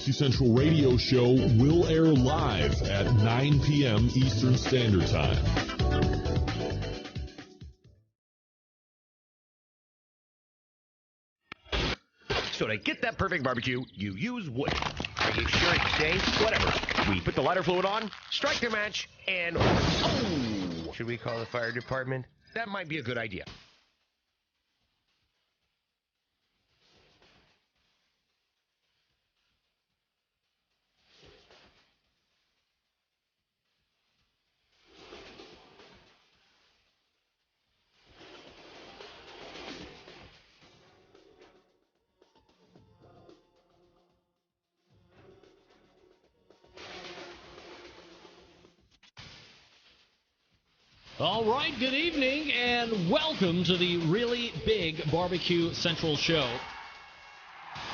BBQ Central radio show will air live at 9 p.m. Eastern Standard Time. So to get that perfect barbecue, you use wood. Are you sure it's safe? Whatever. We put the lighter fluid on, strike the match, and oh! Should we call the fire department? That might be a good idea. All right, good evening, and welcome to the Really Big Barbecue Central Show.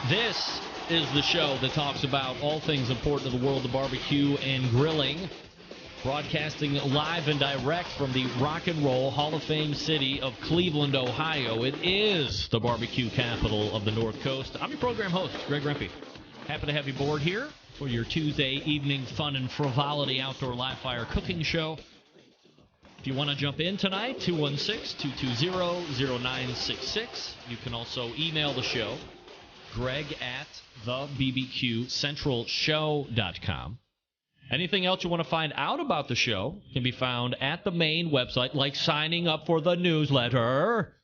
This is the show that talks about all things important to the world of barbecue and grilling, broadcasting live and direct from the Rock and Roll Hall of Fame city of Cleveland, Ohio. It is the barbecue capital of the North Coast. I'm your program host, Greg Rempe. Happy to have you aboard here for your Tuesday evening fun and frivolity outdoor live fire cooking show. If you want to jump in tonight, 216-220-0966. You can also email the show, greg at thebbqcentralshow.com. Anything else you want to find out about the show can be found at the main website, like signing up for the newsletter.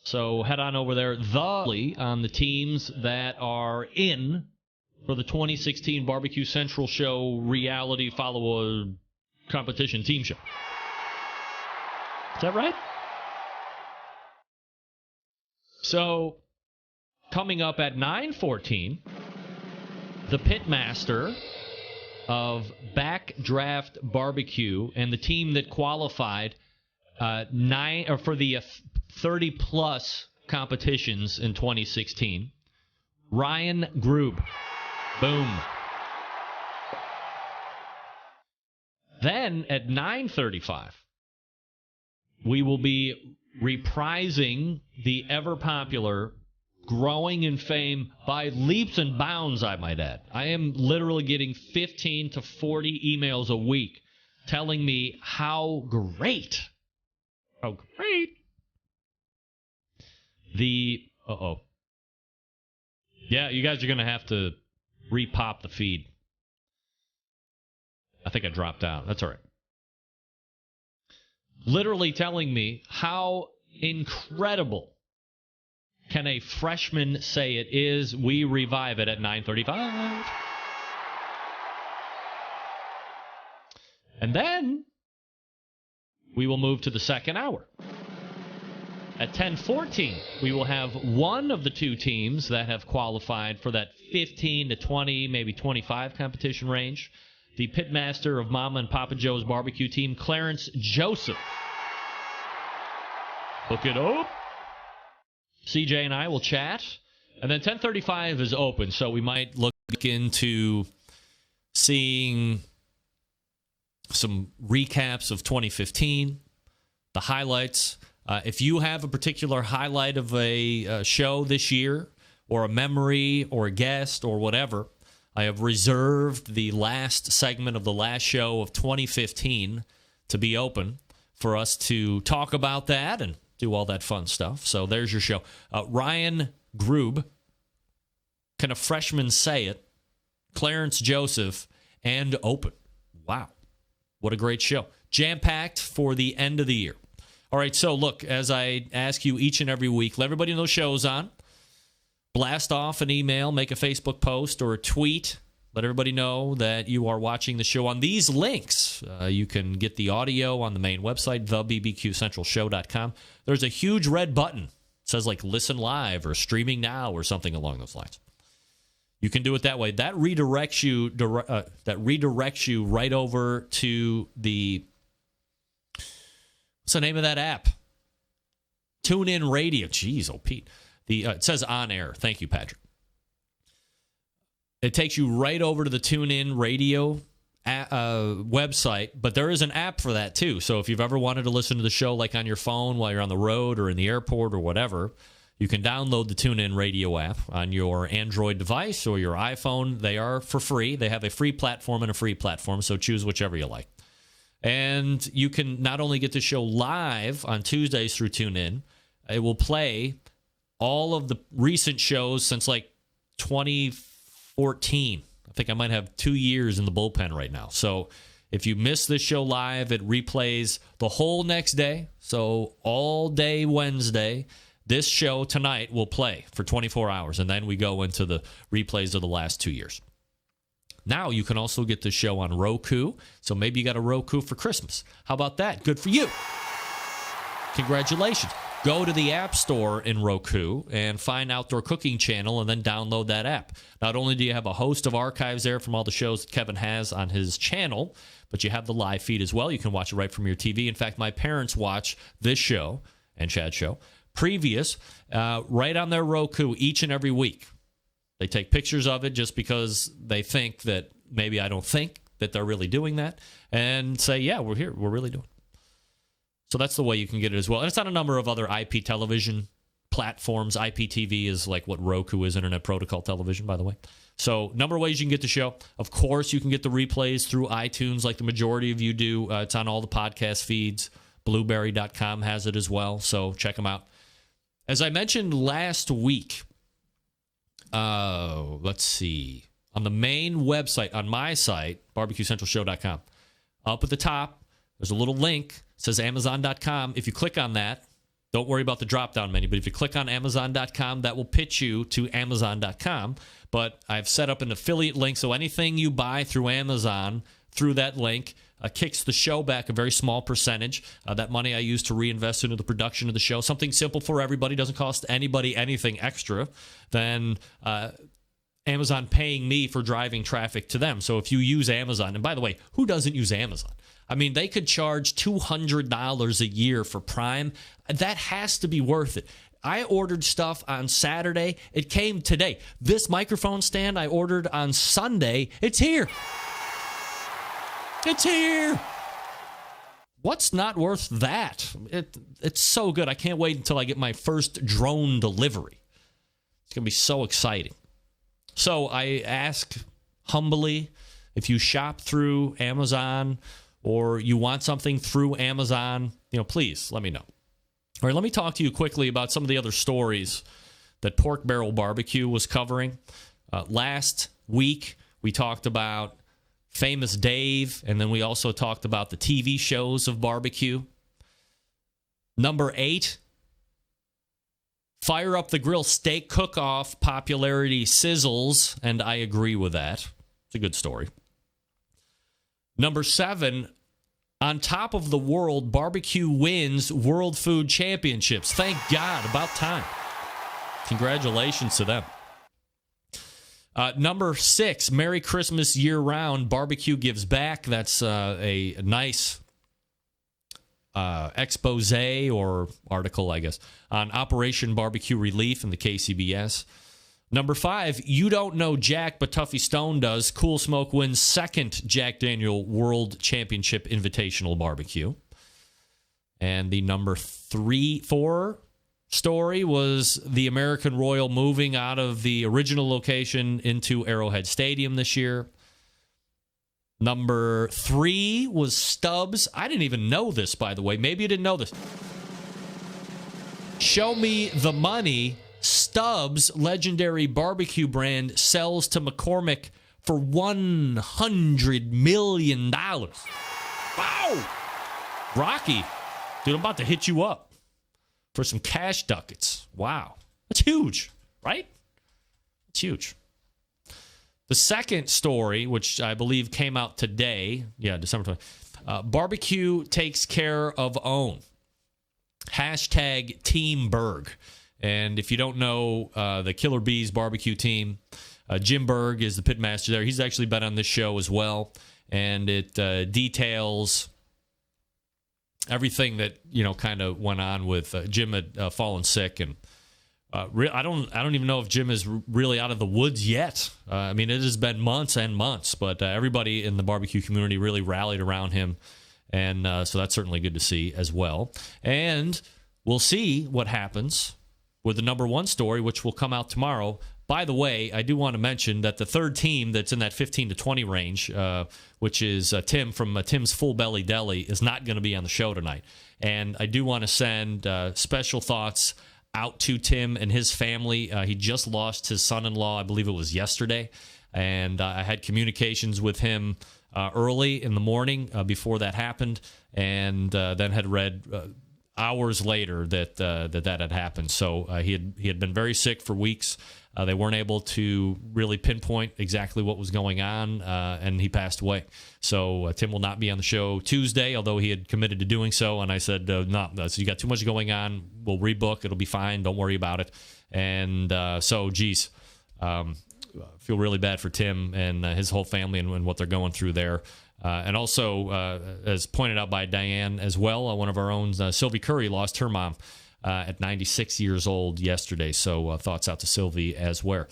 So head on over there, on the teams that are in for the 2016 Barbecue Central Show reality follow-up competition team show. Is that right? So, coming up at 9:14, the pitmaster of Backdraft Barbecue and the team that qualified for the 30-plus competitions in 2016, Ryan Grob. Boom. Then at 9:35, we will be reprising the ever-popular, growing in fame by leaps and bounds, I might add. I am literally getting 15 to 40 emails a week telling me how great Yeah, you guys are going to have to repop the feed. I think I dropped out. That's all right. Literally telling me how incredible can a freshman say it is. We revive it at 9:35. And then we will move to the second hour. At 10:14, we will have one of the two teams that have qualified for that 15 to 20, maybe 25 competition range. The pitmaster of Momma and Papa Joe's barbecue team, Clarence Joseph. Hook it up. CJ and I will chat. And then 10:35 is open, so we might look into seeing some recaps of 2015, the highlights. If you have a particular highlight of a show this year, or a memory, or a guest, or whatever, I have reserved the last segment of the last show of 2015 to be open for us to talk about that and do all that fun stuff. So there's your show. Ryan Grob, can a freshman say it? Clarence Joseph, and open. Wow. What a great show. Jam-packed for the end of the year. All right, so look, as I ask you each and every week, let everybody know the show's on. Blast off an email, make a Facebook post or a tweet. Let everybody know that you are watching the show on these links. You can get the audio on the main website, thebbqcentralshow.com. There's a huge red button. It says like listen live or streaming now or something along those lines. You can do it that way. That redirects you right over to the, what's the name of that app? TuneIn Radio. Jeez, oh Pete. It says on air. Thank you, Patrick. It takes you right over to the TuneIn Radio website, but there is an app for that too. So if you've ever wanted to listen to the show like on your phone while you're on the road or in the airport or whatever, You can download the TuneIn Radio app on your Android device or your iPhone. They are for free. They have a free platform and a free platform, so choose whichever you like. And you can not only get the show live on Tuesdays through TuneIn, it will play all of the recent shows since like 2014. I think I might have 2 years in the bullpen right now. So if you miss this show live, it replays the whole next day. So all day Wednesday, this show tonight will play for 24 hours, and then we go into the replays of the last 2 years. Now you can also get the show on Roku, so maybe you got a Roku for Christmas. How about that? Good for you. Congratulations. Go to the App Store in Roku and find Outdoor Cooking Channel and then download that app. Not only do you have a host of archives there from all the shows that Kevin has on his channel, but you have the live feed as well. You can watch it right from your TV. In fact, my parents watch this show and Chad's show previous right on their Roku each and every week. They take pictures of it just because they think that maybe I don't think that they're really doing that and say, yeah, we're here. We're really doing it. So that's the way you can get it as well. And it's on a number of other IP television platforms. IPTV is like what Roku is, Internet Protocol Television, by the way. So number of ways you can get the show. Of course, you can get the replays through iTunes like the majority of you do. It's on all the podcast feeds. Blueberry.com has it as well, so check them out. As I mentioned last week, let's see. On the main website, on my site, barbecuecentralshow.com, up at the top, there's a little link. It says Amazon.com. If you click on that, don't worry about the drop-down menu, but if you click on Amazon.com, that will pitch you to Amazon.com. But I've set up an affiliate link, so anything you buy through Amazon, through that link, kicks the show back a very small percentage. That money I use to reinvest into the production of the show. Something simple for everybody, doesn't cost anybody anything extra than Amazon paying me for driving traffic to them. So if you use Amazon, and by the way, who doesn't use Amazon? I mean, they could charge $200 a year for Prime. That has to be worth it. I ordered stuff on Saturday. It came today. This microphone stand I ordered on Sunday, it's here. It's here. What's not worth that? It's so good. I can't wait until I get my first drone delivery. It's going to be so exciting. So I ask humbly, if you shop through Amazon or you want something through Amazon, please let me know. All right, let me talk to you quickly about some of the other stories that Pork Barrel Barbecue was covering. Last week, we talked about Famous Dave, and then we also talked about the TV shows of barbecue. Number 8, Fire Up the Grill Steak Cook-Off popularity sizzles, and I agree with that. It's a good story. Number 7, on top of the world, barbecue wins World Food Championships. Thank God, about time. Congratulations to them. Number 6, Merry Christmas year-round, barbecue gives back. That's a nice expose or article, I guess, on Operation Barbecue Relief in the KCBS. Number 5, you don't know Jack, but Tuffy Stone does. Cool Smoke wins second Jack Daniel World Championship Invitational Barbecue. And the number 4 story was the American Royal moving out of the original location into Arrowhead Stadium this year. Number 3 was Stubbs. I didn't even know this, by the way. Maybe you didn't know this. Show me the money. Stubbs, legendary barbecue brand, sells to McCormick for $100 million. Wow! Rocky, dude, I'm about to hit you up for some cash ducats. Wow. That's huge, right? It's huge. The second story, which I believe came out today, December 20th, barbecue takes care of own. Hashtag Team Berg. And if you don't know the Killer Bees barbecue team, Jim Berg is the pitmaster there. He's actually been on this show as well. And it details everything that, kind of went on with Jim had fallen sick. And I don't even know if Jim is really out of the woods yet. I mean, it has been months and months, but everybody in the barbecue community really rallied around him. And so that's certainly good to see as well. And we'll see what happens with the number one story, which will come out tomorrow. By the way, I do want to mention that the third team that's in that 15 to 20 range, which is Tim from Tim's Full Belly Deli, is not going to be on the show tonight. And I do want to send special thoughts out to Tim and his family. He just lost his son-in-law, I believe it was yesterday. And I had communications with him early in the morning before that happened, and then had read hours later that that had happened. So he had been very sick for weeks. They weren't able to really pinpoint exactly what was going on, and he passed away. So Tim will not be on the show Tuesday, although he had committed to doing so. And I said, no, so you got too much going on. We'll rebook. It'll be fine. Don't worry about it. And geez, feel really bad for Tim and his whole family and what they're going through there. And also, as pointed out by Diane as well, one of our own, Sylvie Curry, lost her mom at 96 years old yesterday. So thoughts out to Sylvie as well.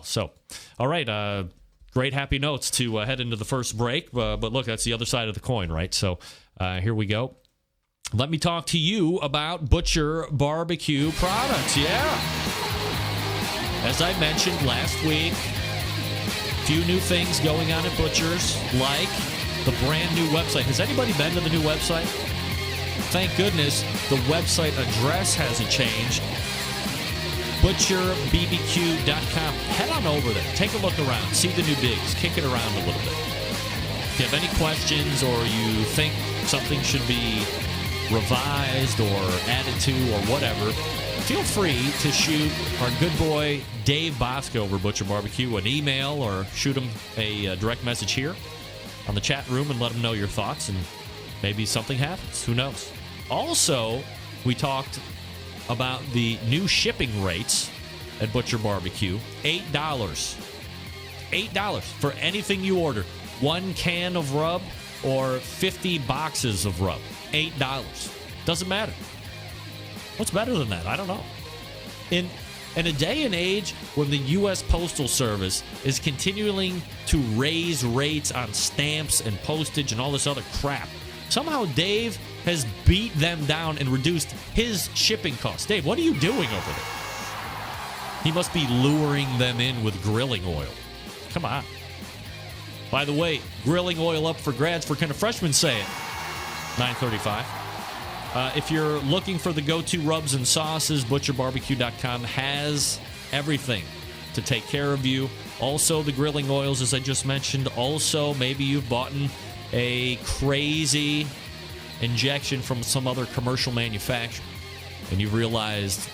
So, all right, great happy notes to head into the first break. But look, that's the other side of the coin, right? So here we go. Let me talk to you about Butcher BBQ products. Yeah. As I mentioned last week, few new things going on at Butcher's, like the brand new website. Has anybody been to the new website? Thank goodness the website address hasn't changed. ButcherBBQ.com. Head on over there. Take a look around. See the new digs. Kick it around a little bit. If you have any questions or you think something should be revised or added to or whatever, feel free to shoot our good boy Dave Bosco over Butcher BBQ an email or shoot him a direct message here on the chat room and let him know your thoughts, and maybe something happens. Who knows? Also, we talked about the new shipping rates at Butcher BBQ. $8. $8 for anything you order. 1 can of rub or 50 boxes of rub. $8. Doesn't matter. What's better than that? I don't know. In a day and age when the U.S. Postal Service is continuing to raise rates on stamps and postage and all this other crap, somehow Dave has beat them down and reduced his shipping costs. Dave, what are you doing over there? He must be luring them in with grilling oil. Come on. By the way, grilling oil up for grabs for Can a Freshman Say It? $9.35. If you're looking for the go-to rubs and sauces, ButcherBBQ.com has everything to take care of you. Also, the grilling oils, as I just mentioned. Also, maybe you've bought a crazy injection from some other commercial manufacturer, and you've realized,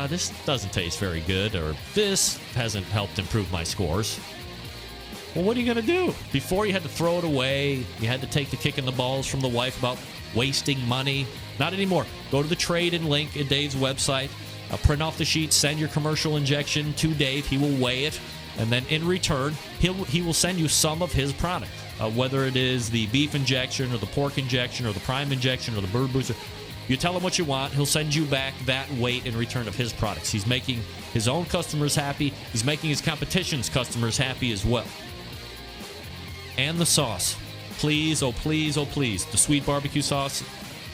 this doesn't taste very good, or this hasn't helped improve my scores. Well, what are you going to do? Before, you had to throw it away. You had to take the kick in the balls from the wife about wasting money. Not anymore. Go to the trade-in link at Dave's website. Print off the sheet. Send your commercial injection to Dave. He will weigh it. And then in return, he will send you some of his product. Whether it is the beef injection or the pork injection or the prime injection or the bird booster. You tell him what you want. He'll send you back that weight in return of his products. He's making his own customers happy. He's making his competition's customers happy as well. And the sauce. Please, oh please, oh please. The sweet barbecue sauce,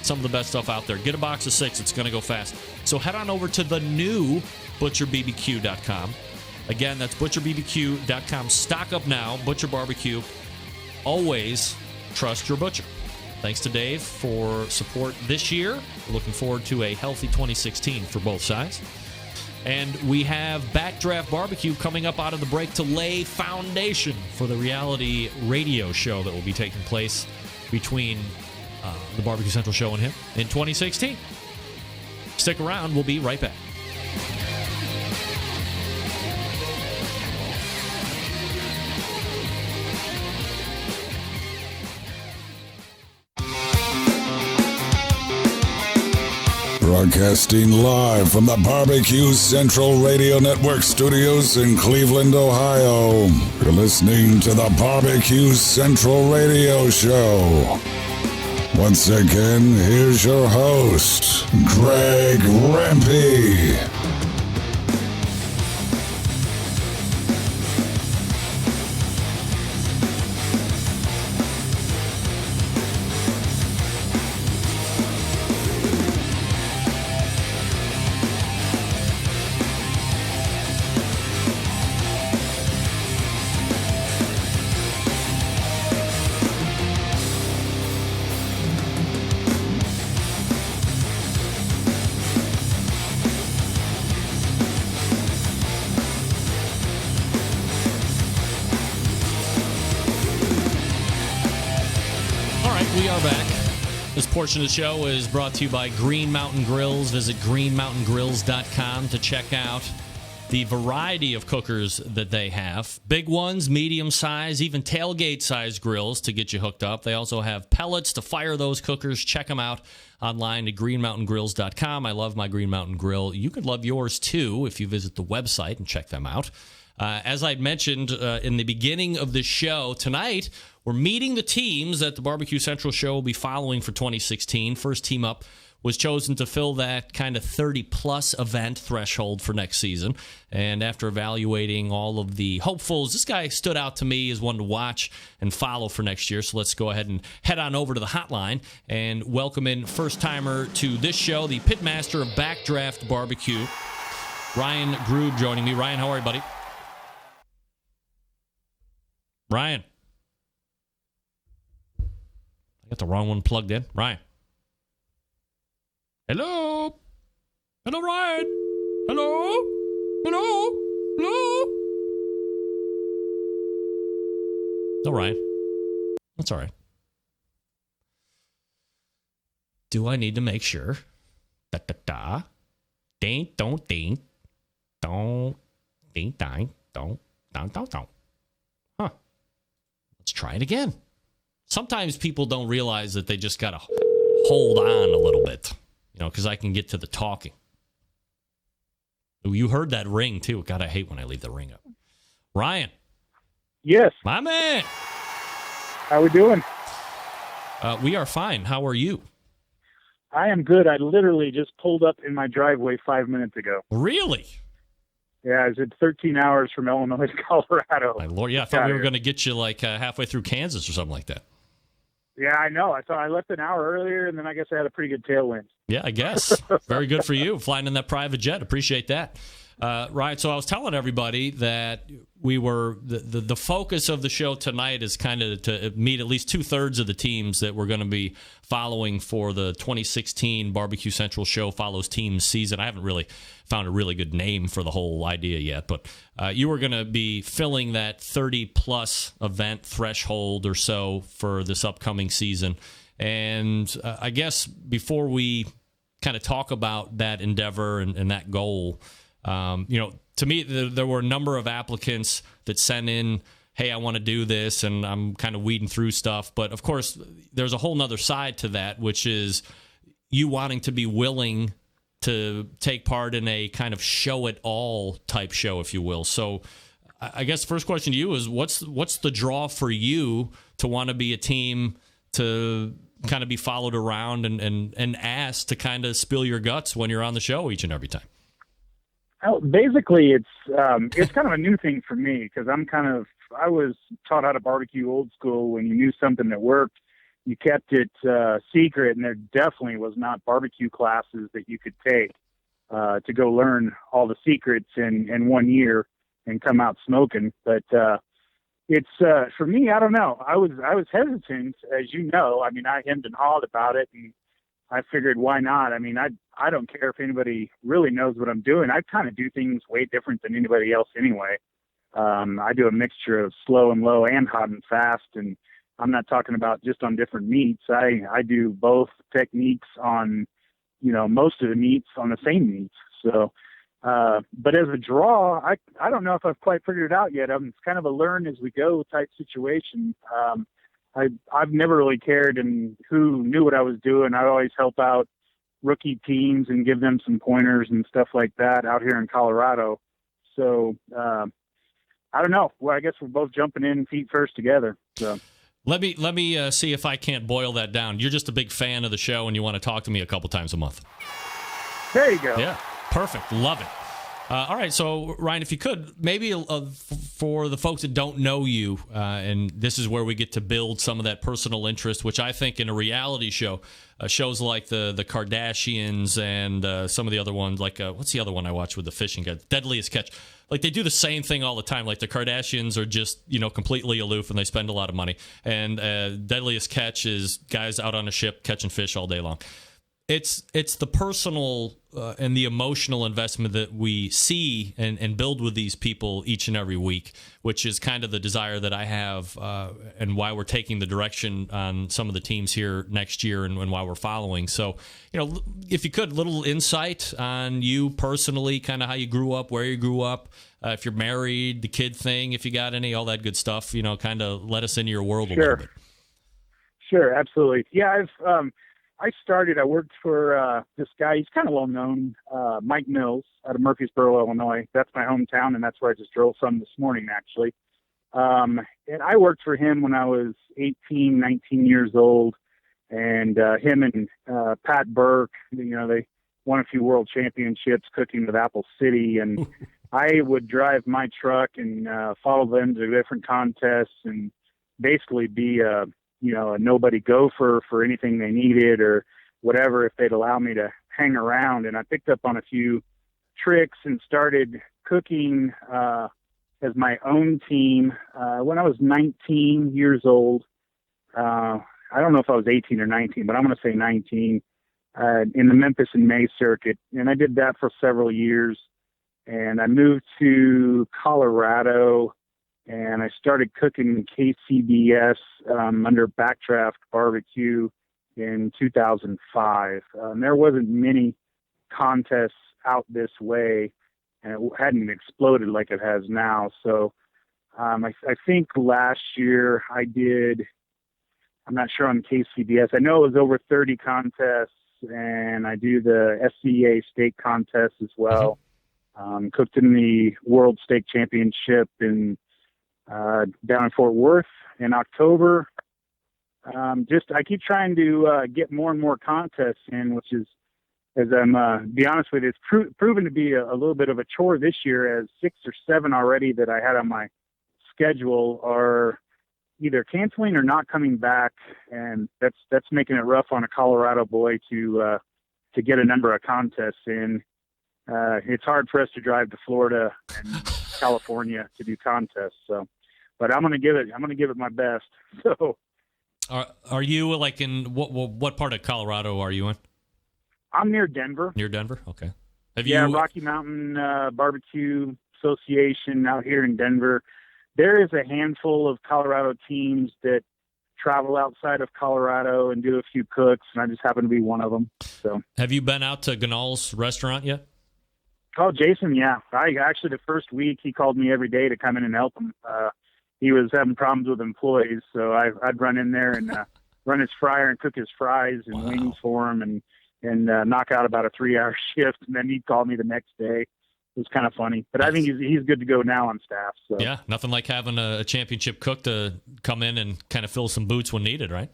some of the best stuff out there. Get a box of 6. It's going to go fast. So head on over to the new ButcherBBQ.com. Again, that's ButcherBBQ.com. Stock up now. Butcher BBQ. Always trust your butcher. Thanks to Dave for support this year. We're looking forward to a healthy 2016 for both sides. And we have Backdraft Barbecue coming up out of the break to lay foundation for the reality radio show that will be taking place between the Barbecue Central show and him in 2016. Stick around. We'll be right back. Broadcasting live from the Barbecue Central Radio Network studios in Cleveland, Ohio. You're listening to the Barbecue Central Radio Show. Once again, here's your host, Greg Rempe. are back. This portion of the show is brought to you by Green Mountain Grills. Visit greenmountaingrills.com to check out the variety of cookers that they have. Big ones, medium size, even tailgate size grills to get you hooked up. They also have pellets to fire those cookers. Check them out online at greenmountaingrills.com. I love my Green Mountain Grill. You could love yours too if you visit the website and check them out. As I mentioned in the beginning of the show, tonight we're meeting the teams that the Barbecue Central show will be following for 2016. First team up was chosen to fill that kind of 30-plus event threshold for next season. And after evaluating all of the hopefuls, this guy stood out to me as one to watch and follow for next year. So let's go ahead and head on over to the hotline and welcome in first-timer to this show, the pitmaster of Backdraft Barbecue, Ryan Grob, joining me. Ryan, how are you, buddy? Ryan. I got the wrong one plugged in. Ryan. Hello? Hello, Ryan? Hello? Hello? Hello? No, Ryan. That's all right. Do I need to make sure? Da-da-da. Ding, don't, ding. Don't, ding, ding, don't, don't. Huh. Let's try it again. Sometimes people don't realize that they just got to hold on a little bit, because I can get to the talking. You heard that ring, too. God, I hate when I leave the ring up. Ryan. Yes. My man. How we doing? We are fine. How are you? I am good. I literally just pulled up in my driveway 5 minutes ago. Really? Yeah, I was at 13 hours from Illinois to Colorado. My Lord, yeah, I thought we were going to get you like halfway through Kansas or something like that. Yeah, I know. I thought I left an hour earlier, and then I guess I had a pretty good tailwind. Yeah, I guess. Very good for you, flying in that private jet. Appreciate that. Right, so I was telling everybody that we were the focus of the show tonight is kind of to meet at least 2/3 of the teams that we're going to be following for the 2016 Barbecue Central show follows teams season. I haven't really found a really good name for the whole idea yet, but you were going to be filling that 30-plus event threshold or so for this upcoming season. And I guess before we kind of talk about that endeavor and that goal, to me, there were a number of applicants that sent in, hey, I want to do this, and I'm kind of weeding through stuff. But, of course, there's a whole nother side to that, which is you wanting to be willing to take part in a kind of show-it-all type show, if you will. So I guess the first question to you is, what's the draw for you to want to be a team to kind of be followed around and asked to kind of spill your guts when you're on the show each and every time? Well, basically, it's kind of a new thing for me because I was taught how to barbecue old school. When you knew something that worked, you kept it secret, and there definitely was not barbecue classes that you could take to go learn all the secrets in 1 year and come out smoking. But it's for me, I don't know. I was hesitant, as you know. I mean, I hemmed and hawed about it, and I figured, why not? I mean, I don't care if anybody really knows what I'm doing. I kind of do things way different than anybody else anyway. I do a mixture of slow and low and hot and fast, and I'm not talking about just on different meats. I do both techniques on, most of the meats on the same meats. So, but as a draw, I don't know if I've quite figured it out yet. It's kind of a learn as we go type situation. I've never really cared in who knew what I was doing. I always help out rookie teams and give them some pointers and stuff like that out here in Colorado. So I don't know. Well, I guess we're both jumping in feet first together. So let me see if I can't boil that down. You're just a big fan of the show and you want to talk to me a couple times a month. There you go. Yeah, perfect. Love it. All right, so Ryan, if you could, maybe for the folks that don't know you, and this is where we get to build some of that personal interest, which I think in a reality show, shows like the Kardashians and some of the other ones, like what's the other one I watch with the fishing guy, Deadliest Catch. Like they do the same thing all the time. Like the Kardashians are just completely aloof and they spend a lot of money, and Deadliest Catch is guys out on a ship catching fish all day long. It's the personal and the emotional investment that we see and build with these people each and every week, which is kind of the desire that I have and why we're taking the direction on some of the teams here next year and why we're following. So, if you could, little insight on you personally, kind of how you grew up, where you grew up, if you're married, the kid thing, if you got any, all that good stuff, kind of let us into your world a little bit. Sure, absolutely. Yeah, I worked for this guy. He's kind of well known, Mike Mills out of Murfreesboro, Illinois. That's my hometown, and that's where I just drove from this morning, actually. And I worked for him when I was 18, 19 years old. And him and Pat Burke, they won a few world championships cooking with Apple City. And I would drive my truck and follow them to different contests and basically be a nobody gopher for anything they needed or whatever, if they'd allow me to hang around. And I picked up on a few tricks and started cooking as my own team when I was 19 years old. I don't know if I was 18 or 19, but I'm going to say 19 in the Memphis and May circuit. And I did that for several years. And I moved to Colorado and I started cooking KCBS under Backdraft Barbecue in 2005. There wasn't many contests out this way, and it hadn't exploded like it has now. So I think last year I did, I'm not sure on KCBS, I know it was over 30 contests, and I do the SCA steak contest as well. Cooked in the World Steak Championship down in Fort Worth in October. I keep trying to get more and more contests in, which is, as I'm be honest with you, it's proven to be a little bit of a chore this year, as 6 or 7 already that I had on my schedule are either canceling or not coming back, and that's making it rough on a Colorado boy to get a number of contests in. It's hard for us to drive to Florida and California to do contests. So, but I'm going to give it my best. So, are you like in what part of Colorado are you in? I'm near Denver. Near Denver, okay. Rocky Mountain Barbecue Association out here in Denver. There is a handful of Colorado teams that travel outside of Colorado and do a few cooks, and I just happen to be one of them. So, have you been out to Ganal's restaurant yet? Oh, Jason, yeah. The first week he called me every day to come in and help him. He was having problems with employees, so I'd run in there and run his fryer and cook his fries and wings for him and knock out about a 3-hour shift, and then he'd call me the next day. It was kind of funny, but I think he's good to go now on staff. So yeah, nothing like having a championship cook to come in and kind of fill some boots when needed, right?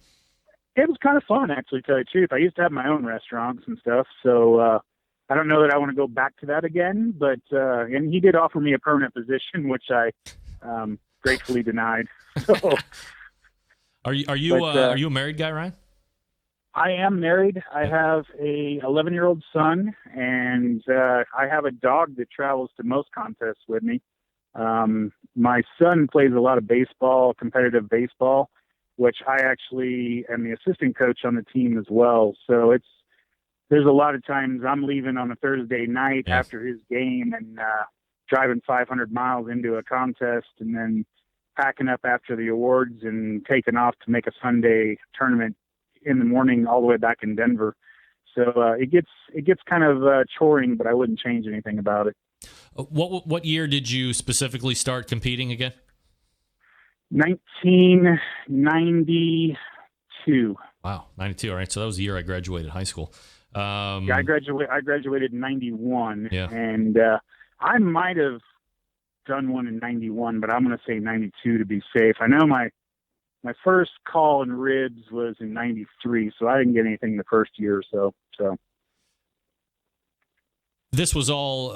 It was kind of fun, actually, to tell you the truth. I used to have my own restaurants and stuff, so I don't know that I want to go back to that again. But and he did offer me a permanent position, which I gratefully denied. So, are you a married guy, Ryan? I am married. I have a 11-year-old son, and I have a dog that travels to most contests with me. My son plays a lot of baseball, competitive baseball, which I actually am the assistant coach on the team as well. So there's a lot of times I'm leaving on a Thursday night after his game and driving 500 miles into a contest and then packing up after the awards and taking off to make a Sunday tournament in the morning all the way back in Denver. So it gets kind of choring, but I wouldn't change anything about it. What year did you specifically start competing again? 1992. Wow, 92. All right, so that was the year I graduated high school. I graduated in 91, yeah. And I might have done one in 91, but I'm going to say 92 to be safe. I know my first call in ribs was in 93, so I didn't get anything the first year or so. So this was all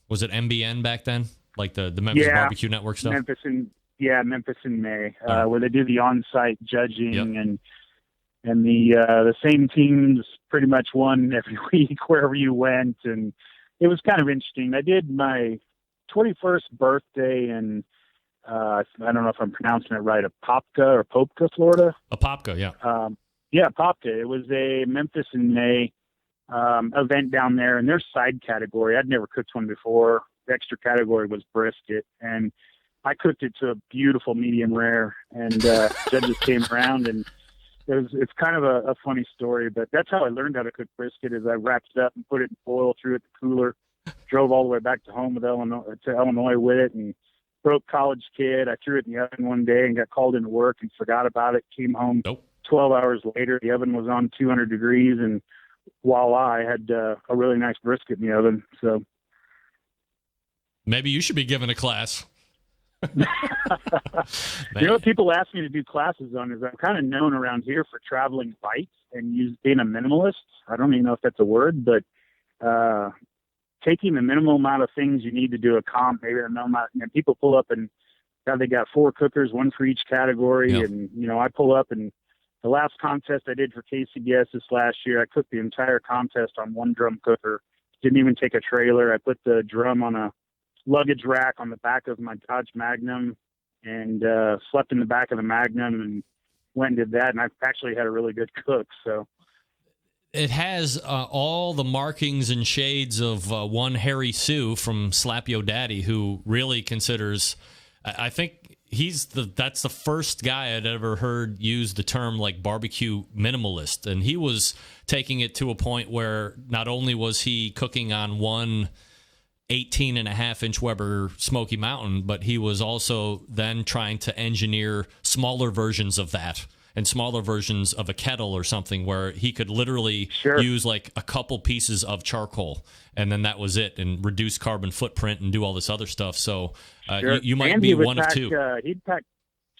was it MBN back then? Like the Memphis Barbecue Network stuff? Memphis and May, where they do the on-site judging and the same teams pretty much won every week wherever you went, and it was kind of interesting. I did my 21st birthday in I don't know if I'm pronouncing it right, Apopka, Florida. Apopka, yeah. Yeah, popped it. It was a Memphis in May event down there, and their side category, I'd never cooked one before. The extra category was brisket, and I cooked it to a beautiful medium rare, and judges came around, and it's kind of a funny story, but that's how I learned how to cook brisket. Is I wrapped it up and put it in foil, threw it in the cooler, drove all the way back to home with Illinois with it, and broke college kid. I threw it in the oven one day and got called into work and forgot about it. Came home 12 hours later. The oven was on 200 degrees, and voila, I had a really nice brisket in the oven. So maybe you should be given a class. You know what people ask me to do classes on is I'm kind of known around here for traveling bites and being a minimalist. I don't even know if that's a word, but taking the minimal amount of things you need to do a comp, maybe a minimal amount, and people pull up and they got 4 cookers, 1 for each category. Yep. And, I pull up, and the last contest I did for KCBS this last year, I cooked the entire contest on 1 drum cooker. Didn't even take a trailer. I put the drum on a luggage rack on the back of my Dodge Magnum and slept in the back of the Magnum and went and did that. And I actually had a really good cook. So it has all the markings and shades of one Harry Sue from Slap Yo Daddy, who really considers, I think that's the first guy I'd ever heard use the term like barbecue minimalist. And he was taking it to a point where not only was he cooking on one 18.5-inch Weber Smoky Mountain, but he was also then trying to engineer smaller versions of that and smaller versions of a kettle or something where he could literally use like a couple pieces of charcoal and then that was it, and reduce carbon footprint and do all this other stuff. So you might be one of two. He'd pack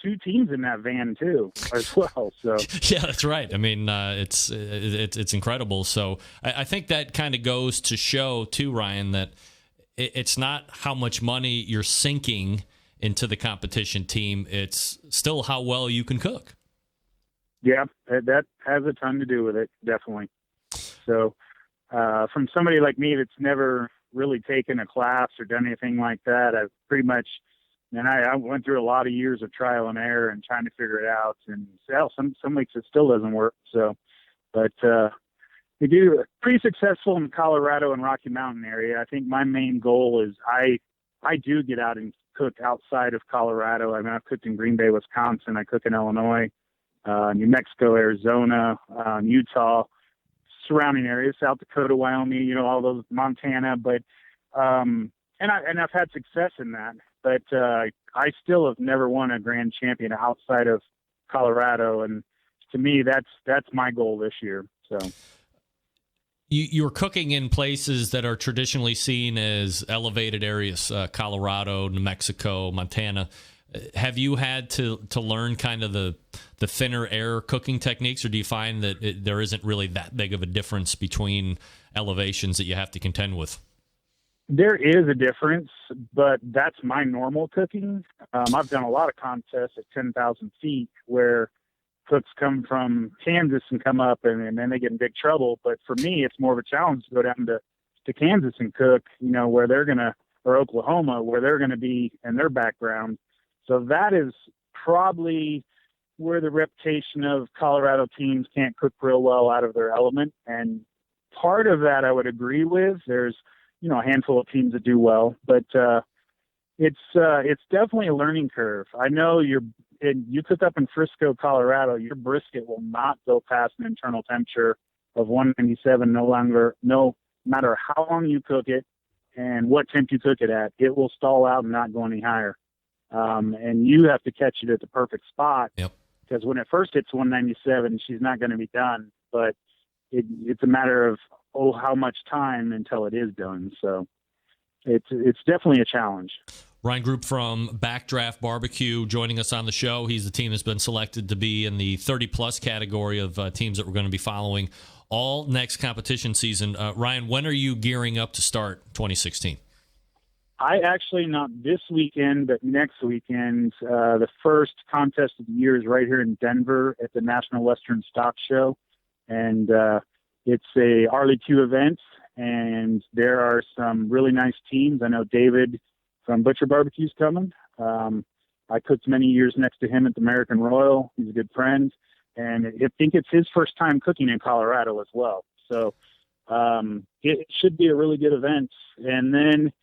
2 teams in that van too as well. So yeah, that's right. I mean, it's incredible. So I think that kind of goes to show too, Ryan, that it's not how much money you're sinking into the competition team. It's still how well you can cook. Yeah, that has a ton to do with it, definitely. So from somebody like me that's never really taken a class or done anything like that, I've pretty much, and I went through a lot of years of trial and error and trying to figure it out. And some weeks it still doesn't work. So, but we do pretty successful in Colorado and Rocky Mountain area. I think my main goal is I do get out and cook outside of Colorado. I mean, I've cooked in Green Bay, Wisconsin. I cook in Illinois, New Mexico, Arizona, Utah, surrounding areas, South Dakota, Wyoming, all those, Montana. But and I've had success in that. But I still have never won a grand champion outside of Colorado, and to me, that's my goal this year. So. You're cooking in places that are traditionally seen as elevated areas, Colorado, New Mexico, Montana. Have you had to learn kind of the thinner air cooking techniques, or do you find that there isn't really that big of a difference between elevations that you have to contend with? There is a difference, but that's my normal cooking. I've done a lot of contests at 10,000 feet where cooks come from Kansas and come up and then they get in big trouble. But for me, it's more of a challenge to go down to Kansas and cook, where they're going to, or Oklahoma, where they're going to be in their background. So that is probably where the reputation of Colorado teams can't cook real well out of their element. And part of that I would agree with. There's, a handful of teams that do well, but it's definitely a learning curve. I know you cook up in Frisco, Colorado, your brisket will not go past an internal temperature of 197 no matter how long you cook it and what temp you cook it at. It will stall out and not go any higher. And you have to catch it at the perfect spot. Yep. Because when it first hits 197, she's not going to be done. But it's a matter of, how much time until it is done. So it's definitely a challenge. Ryan Group from Backdraft Barbecue joining us on the show. He's the team that's been selected to be in the 30-plus category of teams that we're going to be following all next competition season. Ryan, when are you gearing up to start 2016? I actually, not this weekend, but next weekend. The first contest of the year is right here in Denver at the National Western Stock Show. And it's a RLQ event, and there are some really nice teams. I know David from Butcher BBQ's coming. I cooked many years next to him at the American Royal. He's a good friend. and I think it's his first time cooking in Colorado as well. So it should be a really good event. And then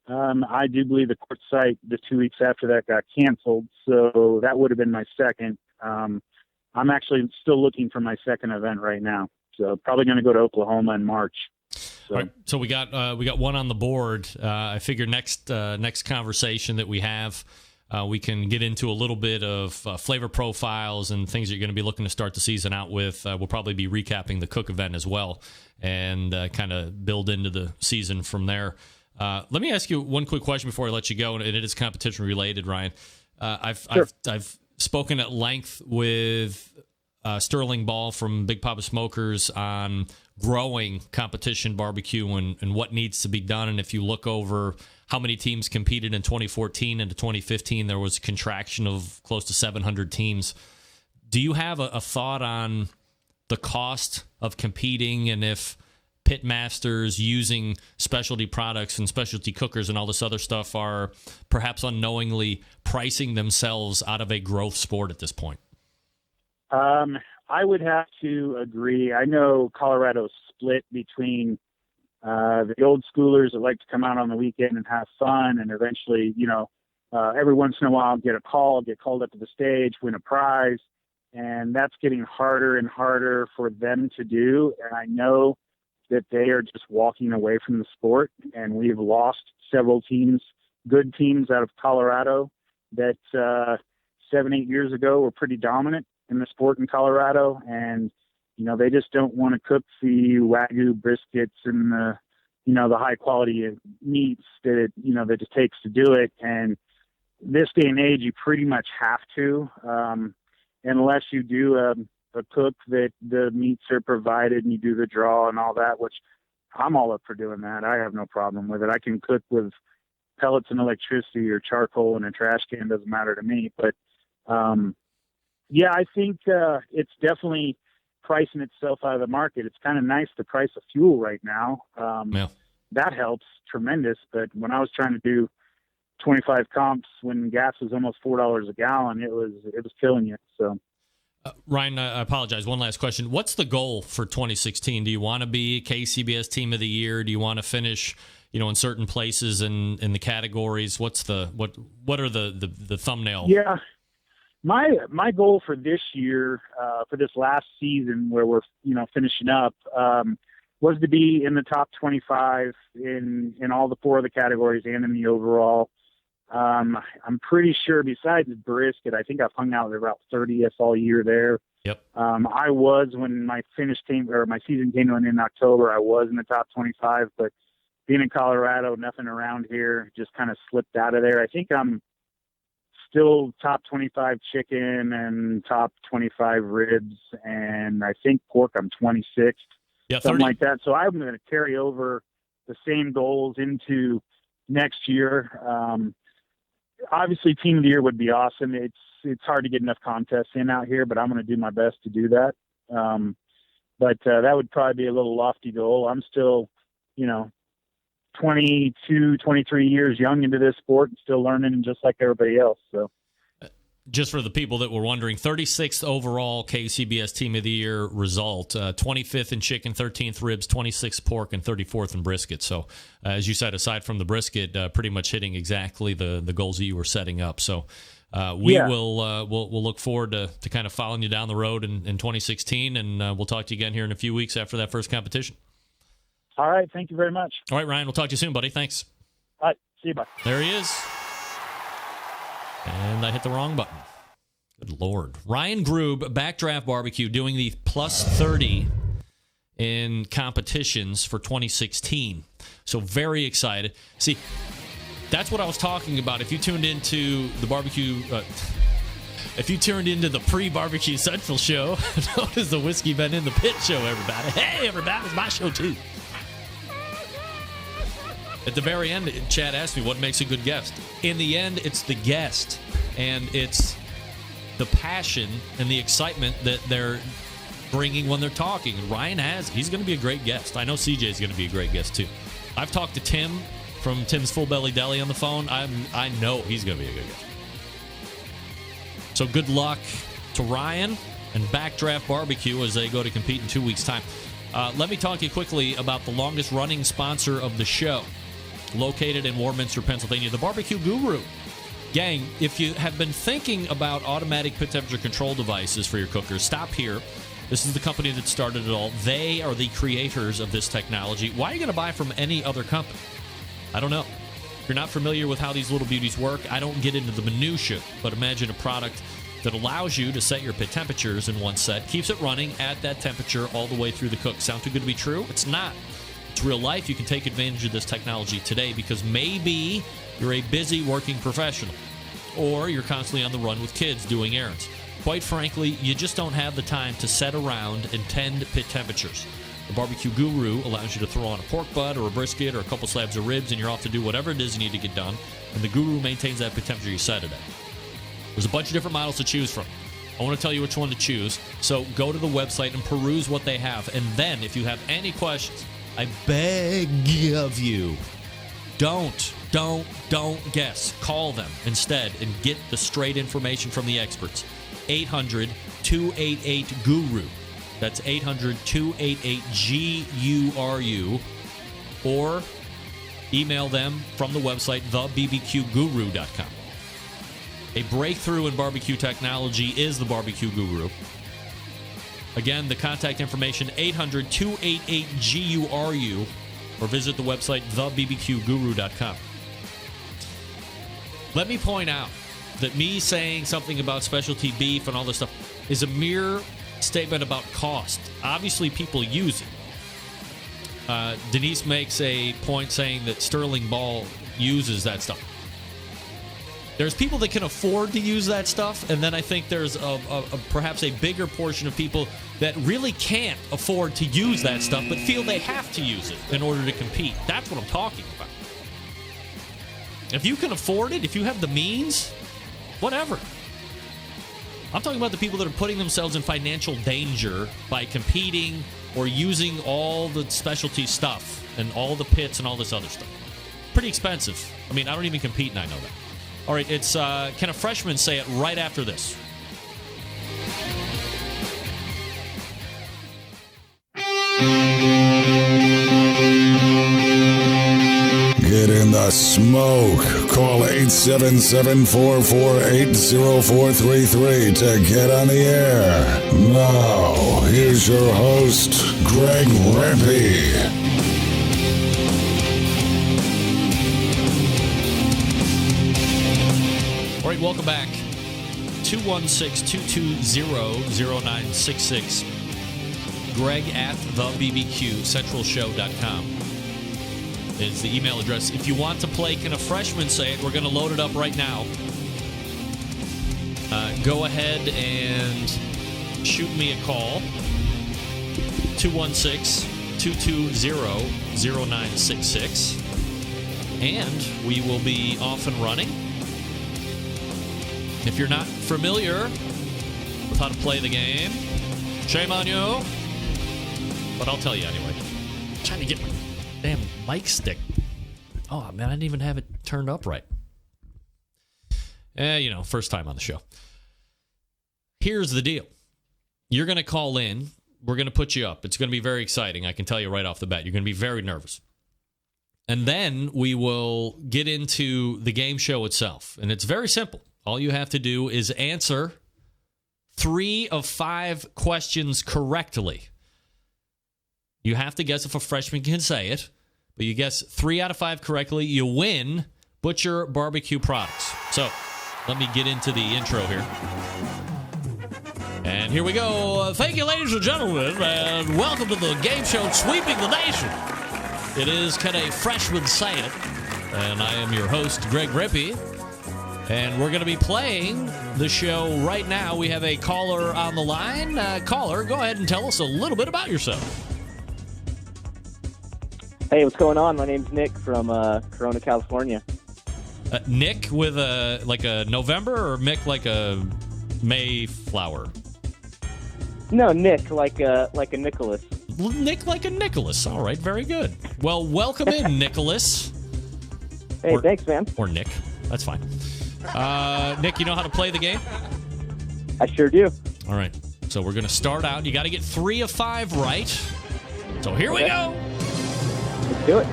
I do believe the court site the 2 weeks after that got canceled, so that would have been my second. I'm actually still looking for my second event right now, so probably going to go to Oklahoma in March. So, all right, so we got one on the board. I figure next conversation that we have, we can get into a little bit of flavor profiles and things you're going to be looking to start the season out with. We'll probably be recapping the Cook event as well, and kind of build into the season from there. Let me ask you one quick question before I let you go, and it is competition related, Ryan. Sure. I've spoken at length with Sterling Ball from Big Poppa Smokers on growing competition barbecue and what needs to be done. And if you look over how many teams competed in 2014 into 2015, there was a contraction of close to 700 teams. Do you have a thought on the cost of competing, and if pit masters using specialty products and specialty cookers and all this other stuff are perhaps unknowingly pricing themselves out of a growth sport at this point? I would have to agree. I know Colorado's split between the old schoolers that like to come out on the weekend and have fun, and eventually, every once in a while get called up to the stage, win a prize, and that's getting harder and harder for them to do. And I know that they are just walking away from the sport, and we've lost several teams, good teams out of Colorado that 7-8 years ago were pretty dominant in the sport in Colorado. And, they just don't want to cook the Wagyu briskets and the high quality meats that that it takes to do it. And this day and age, you pretty much have to, unless you do a cook that the meats are provided and you do the draw and all that, which I'm all up for doing that. I have no problem with it. I can cook with pellets and electricity or charcoal in a trash can. Doesn't matter to me. But I think it's definitely pricing itself out of the market. It's kind of nice the price of fuel right now. That helps tremendous. But when I was trying to do 25 comps when gas was almost $4 a gallon, it was killing you. So. Ryan, I apologize. One last question. What's the goal for 2016? Do you want to be KCBS Team of the Year? Do you want to finish, in certain places in the categories? What are the thumbnail? Yeah, my goal for this year, for this last season where we're finishing up, was to be in the top 25 in all the 4 of the categories and in the overall. I'm pretty sure besides brisket, I think I've hung out at about 30th all year there. Yep. I was, when my season came to an end in October, I was in the top 25, but being in Colorado, nothing around here, just kind of slipped out of there. I think I'm still top 25 chicken and top 25 ribs, and I think pork I'm 26th, something like that. So I'm going to carry over the same goals into next year. Obviously, Team of the Year would be awesome. It's hard to get enough contests in out here, but I'm going to do my best to do that. But that would probably be a little lofty goal. I'm still, 22, 23 years young into this sport and still learning just like everybody else. So. Just for the people that were wondering, 36th overall KCBS Team of the Year result, 25th in chicken, 13th ribs, 26th pork, and 34th in brisket. So, as you said, aside from the brisket, pretty much hitting exactly the goals that you were setting up. So, we'll look forward to kind of following you down the road in 2016, and we'll talk to you again here in a few weeks after that first competition. All right. Thank you very much. All right, Ryan. We'll talk to you soon, buddy. Thanks. All right. See you. Bye. There he is. And I hit the wrong button. Good Lord. Ryan Grob, Backdraft Barbecue, doing the plus 30 in competitions for 2016. So very excited. See, that's what I was talking about. If you tuned into the barbecue, if you tuned into the pre-barbecue Central show, known as the Whiskey Been in the Pit show, everybody. Hey, everybody, it's my show too. At the very end, Chad asked me what makes a good guest. In the end, it's the guest, and it's the passion and the excitement that they're bringing when they're talking. Ryan he's going to be a great guest. I know CJ's going to be a great guest too. I've talked to Tim from Tim's Full Belly Deli on the phone. I know he's going to be a good guest. So good luck to Ryan and Backdraft Barbecue as they go to compete in 2 weeks' time. Let me talk to you quickly about the longest-running sponsor of the show, located in Warminster, Pennsylvania, the BBQ Guru. Gang, if you have been thinking about automatic pit temperature control devices for your cookers, stop here. This is the company that started it all. They are the creators of this technology. Why are you going to buy from any other company? I don't know. If you're not familiar with how these little beauties work, I don't get into the minutia, but imagine a product that allows you to set your pit temperatures in one set, keeps it running at that temperature all the way through the cook. Sound too good to be true? It's not. It's real life. You can take advantage of this technology today because maybe you're a busy working professional or you're constantly on the run with kids doing errands. Quite frankly, you just don't have the time to set around and tend pit temperatures. The BBQ Guru allows you to throw on a pork butt or a brisket or a couple slabs of ribs and you're off to do whatever it is you need to get done, and the Guru maintains that pit temperature you set it at. There's a bunch of different models to choose from. I want to tell you which one to choose, so go to the website and peruse what they have, and then if you have any questions, I beg of you, don't guess. Call them instead and get the straight information from the experts. 800-288-GURU. That's 800-288-GURU. Or email them from the website, thebbqguru.com. A breakthrough in barbecue technology is the BBQ Guru. Again, the contact information, 800-288-GURU, or visit the website, thebbqguru.com. Let me point out that me saying something about specialty beef and all this stuff is a mere statement about cost. Obviously, people use it. Denise makes a point saying that Sterling Ball uses that stuff. There's people that can afford to use that stuff, and then I think there's perhaps a bigger portion of people that really can't afford to use that stuff but feel they have to use it in order to compete. That's what I'm talking about. If you can afford it, if you have the means, whatever. I'm talking about the people that are putting themselves in financial danger by competing or using all the specialty stuff and all the pits and all this other stuff. Pretty expensive. I mean, I don't even compete and I know that. All right, it's can a freshman say it right after this? Get in the smoke. Call 877-448-0433 to get on the air. Now, here's your host, Greg Rempe. All right, welcome back. 216-220-0966. Greg at thebbqcentralshow.com is the email address. If you want to play Can a Freshman Say It, we're going to load it up right now. Go ahead and shoot me a call. 216-220-0966. And we will be off and running. If you're not familiar with how to play the game, shame on you. But I'll tell you anyway. I'm trying to get my damn mic stick. Oh, man, I didn't even have it turned up right. First time on the show. Here's the deal. You're going to call in. We're going to put you up. It's going to be very exciting. I can tell you right off the bat. You're going to be very nervous. And then we will get into the game show itself. And it's very simple. All you have to do is answer 3 of 5 questions correctly. You have to guess if a freshman can say it, but you guess 3 out of 5 correctly, you win Butcher BBQ products. So, let me get into the intro here. And here we go. Thank you, ladies and gentlemen, and welcome to the game show Sweeping the Nation. It is Can a Freshman Say It? And I am your host, Greg Rempe. And we're going to be playing the show right now. We have a caller on the line. Caller, go ahead and tell us a little bit about yourself. Hey, what's going on? My name's Nick from Corona, California. Nick with a November, or Mick like a Mayflower? No, Nick like a Nicholas. Nick like a Nicholas. All right, very good. Well, welcome in, Nicholas. Hey, thanks, man. Or Nick. That's fine. Nick, you know how to play the game? I sure do. All right. So we're going to start out. You got to get 3 of 5 right. So here we go. Let's do it.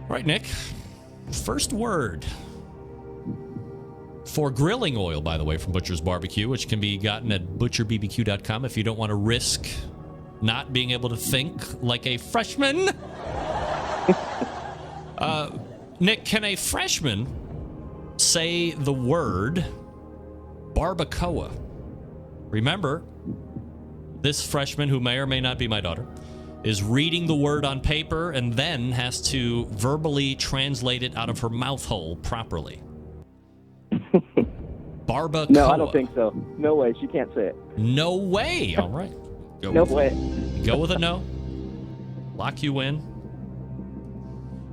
All right, Nick. First word. For grilling oil, by the way, from Butcher's BBQ, which can be gotten at butcherbbq.com if you don't want to risk not being able to think like a freshman. Nick, can a freshman say the word barbacoa? Remember, this freshman, who may or may not be my daughter, is reading the word on paper and then has to verbally translate it out of her mouth hole properly. Barbacoa. No, I don't think so. No way. She can't say it. No way. All right. No way. Go with a no. Lock you in.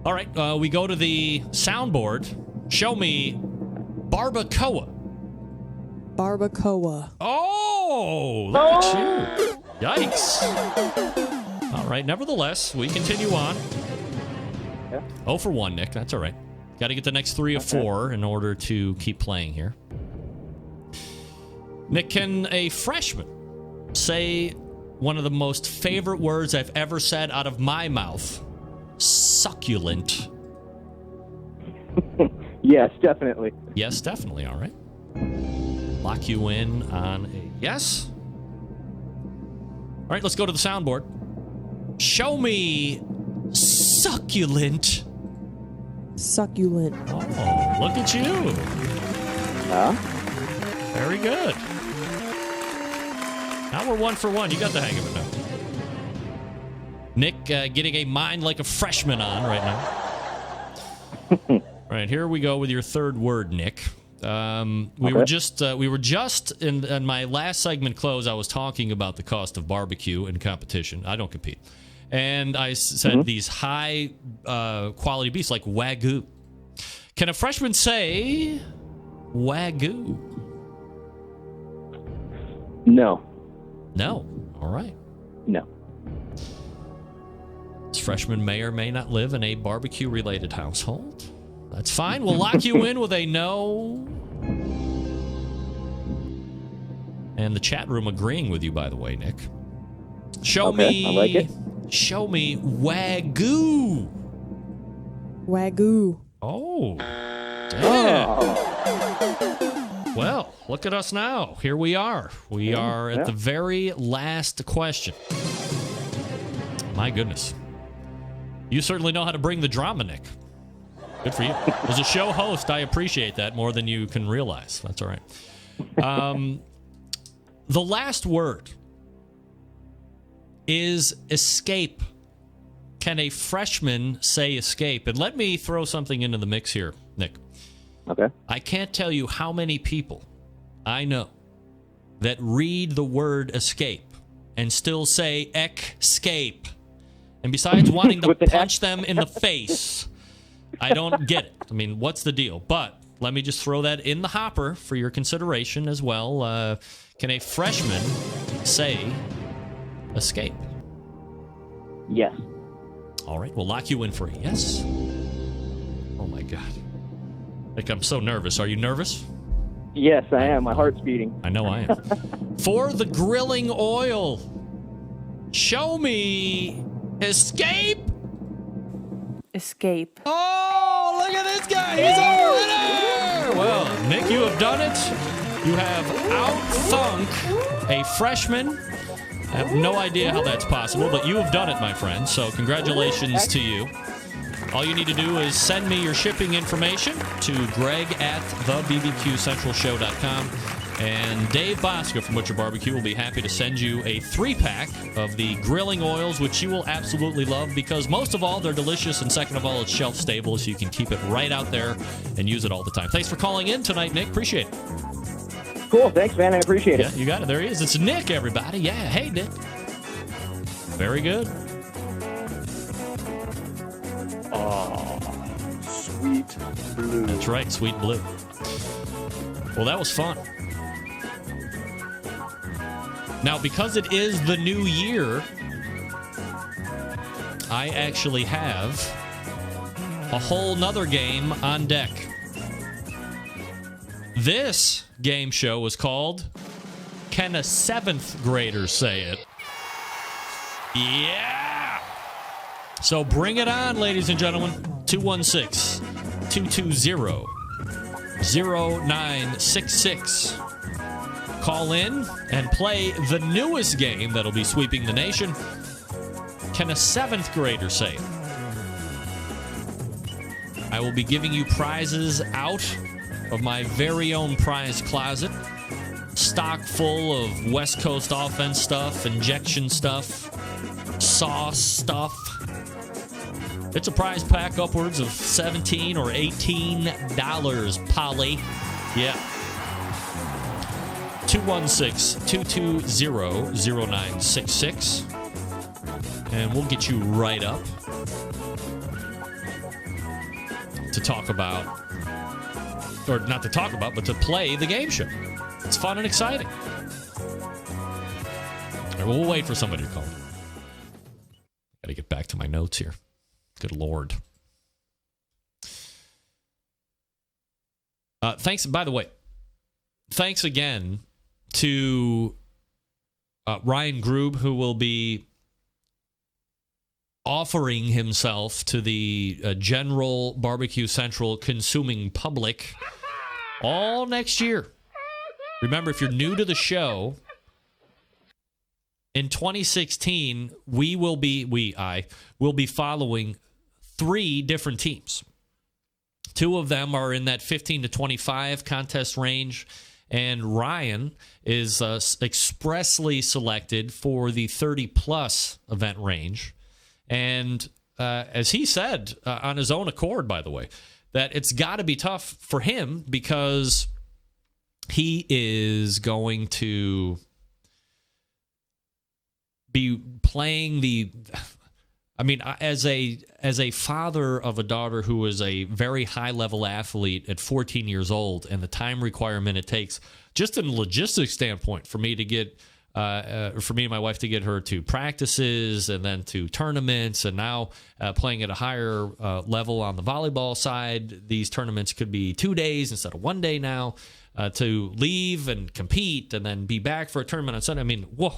All right. We go to the soundboard. Show me barbacoa. Barbacoa. Oh, look at you. Yikes. All right. Nevertheless, we continue on. Yeah. 0 for 1, Nick. That's all right. Got to get the next 3 of 4 in order to keep playing here. Nick, can a freshman say one of the most favorite words I've ever said out of my mouth? Succulent. Yes, definitely. Yes, definitely. All right. Lock you in on a yes. All right, let's go to the soundboard. Show me succulent. Succulent. Oh, look at you. Very good. Now we're 1 for 1. You got the hang of it now. Nick getting a mind like a freshman on right now. All right, here we go with your third word, Nick. We were just in my last segment close. I was talking about the cost of barbecue and competition. I don't compete. And I said these high quality beefs like Wagyu. Can a freshman say Wagyu? No. No. All right. No. This freshman may or may not live in a barbecue-related household. That's fine. We'll lock you in with a no. And the chat room agreeing with you, by the way, Nick. Show me. I like it. Show me Wagyu. Wagyu. Oh. Damn. Well, look at us now. Here we are. We are at the very last question. My goodness. You certainly know how to bring the drama, Nick. Good for you. As a show host, I appreciate that more than you can realize. That's all right. The last word is escape. Can a freshman say escape? And let me throw something into the mix here, Nick. Okay. I can't tell you how many people I know that read the word escape and still say escape. And besides wanting to punch them in the face, I don't get it. I mean, what's the deal? But let me just throw that in the hopper for your consideration as well. Can a freshman say escape? Yes. All right, we'll lock you in for a yes. Oh, my God. Like, I'm so nervous. Are you nervous? Yes, I am. My heart's beating. I know I am. For the grilling oil, show me escape. Escape. Oh, look at this guy. He's a winner. Well, Nick, you have done it. You have out-thunk a freshman. I have no idea how that's possible, but you have done it, my friend. So congratulations to you. All you need to do is send me your shipping information to greg@thebbqcentralshow.com. And Dave Bosca from Butcher BBQ will be happy to send you a 3-pack of the grilling oils, which you will absolutely love because, most of all, they're delicious, and second of all, it's shelf stable, so you can keep it right out there and use it all the time. Thanks for calling in tonight, Nick. Appreciate it. Cool. Thanks, man. I appreciate it. Yeah, you got it. There he is. It's Nick, everybody. Yeah. Hey, Nick. Very good. Oh, sweet blue. That's right, sweet blue. Well, that was fun. Now, because it is the new year, I actually have a whole nother game on deck. This game show was called Can a 7th grader say it? Yeah! So bring it on, ladies and gentlemen. 216-220-0966. Call in and play the newest game that'll be sweeping the nation. Can a 7th grader say it? I will be giving you prizes out of my very own prize closet. Stock full of West Coast offense stuff, injection stuff, sauce stuff. It's a prize pack upwards of $17 or $18, Polly. Yeah. 216-220-0966. And we'll get you right up to talk about, or not to talk about, but to play the game show. It's fun and exciting. All right, we'll wait for somebody to call. Got to get back to my notes here. Good Lord. Thanks, by the way, thanks again to Ryan Grob, who will be offering himself to the general Barbecue Central consuming public all next year. Remember, if you're new to the show, in 2016, I will be following 3 different teams. 2 of them are in that 15 to 25 contest range, and Ryan is expressly selected for the 30-plus event range. And as he said on his own accord, by the way, that it's got to be tough for him because he is going to be playing as a father of a daughter who is a very high-level athlete at 14 years old, and the time requirement it takes, just in a logistics standpoint, for me and my wife to get her to practices and then to tournaments, and now playing at a higher level on the volleyball side. These tournaments could be 2 days instead of 1 day now, to leave and compete and then be back for a tournament on Sunday. I mean, whoa,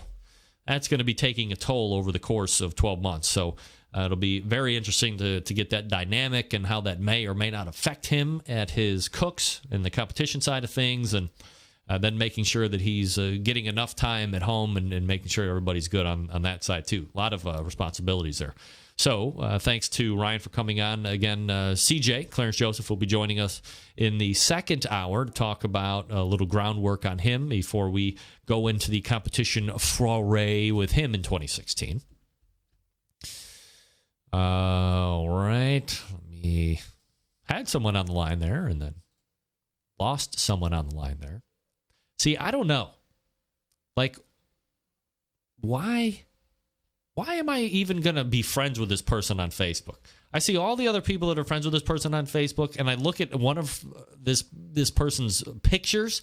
that's going to be taking a toll over the course of 12 months. So it'll be very interesting to get that dynamic and how that may or may not affect him at his cooks and the competition side of things, and then making sure that he's getting enough time at home and making sure everybody's good on that side too. A lot of responsibilities there. So thanks to Ryan for coming on. Again, CJ, Clarence Joseph, will be joining us in the second hour to talk about a little groundwork on him before we go into the competition foray with him in 2016. All right. Had someone on the line there and then lost someone on the line there. See, I don't know. Like, why am I even going to be friends with this person on Facebook? I see all the other people that are friends with this person on Facebook, and I look at one of this person's pictures.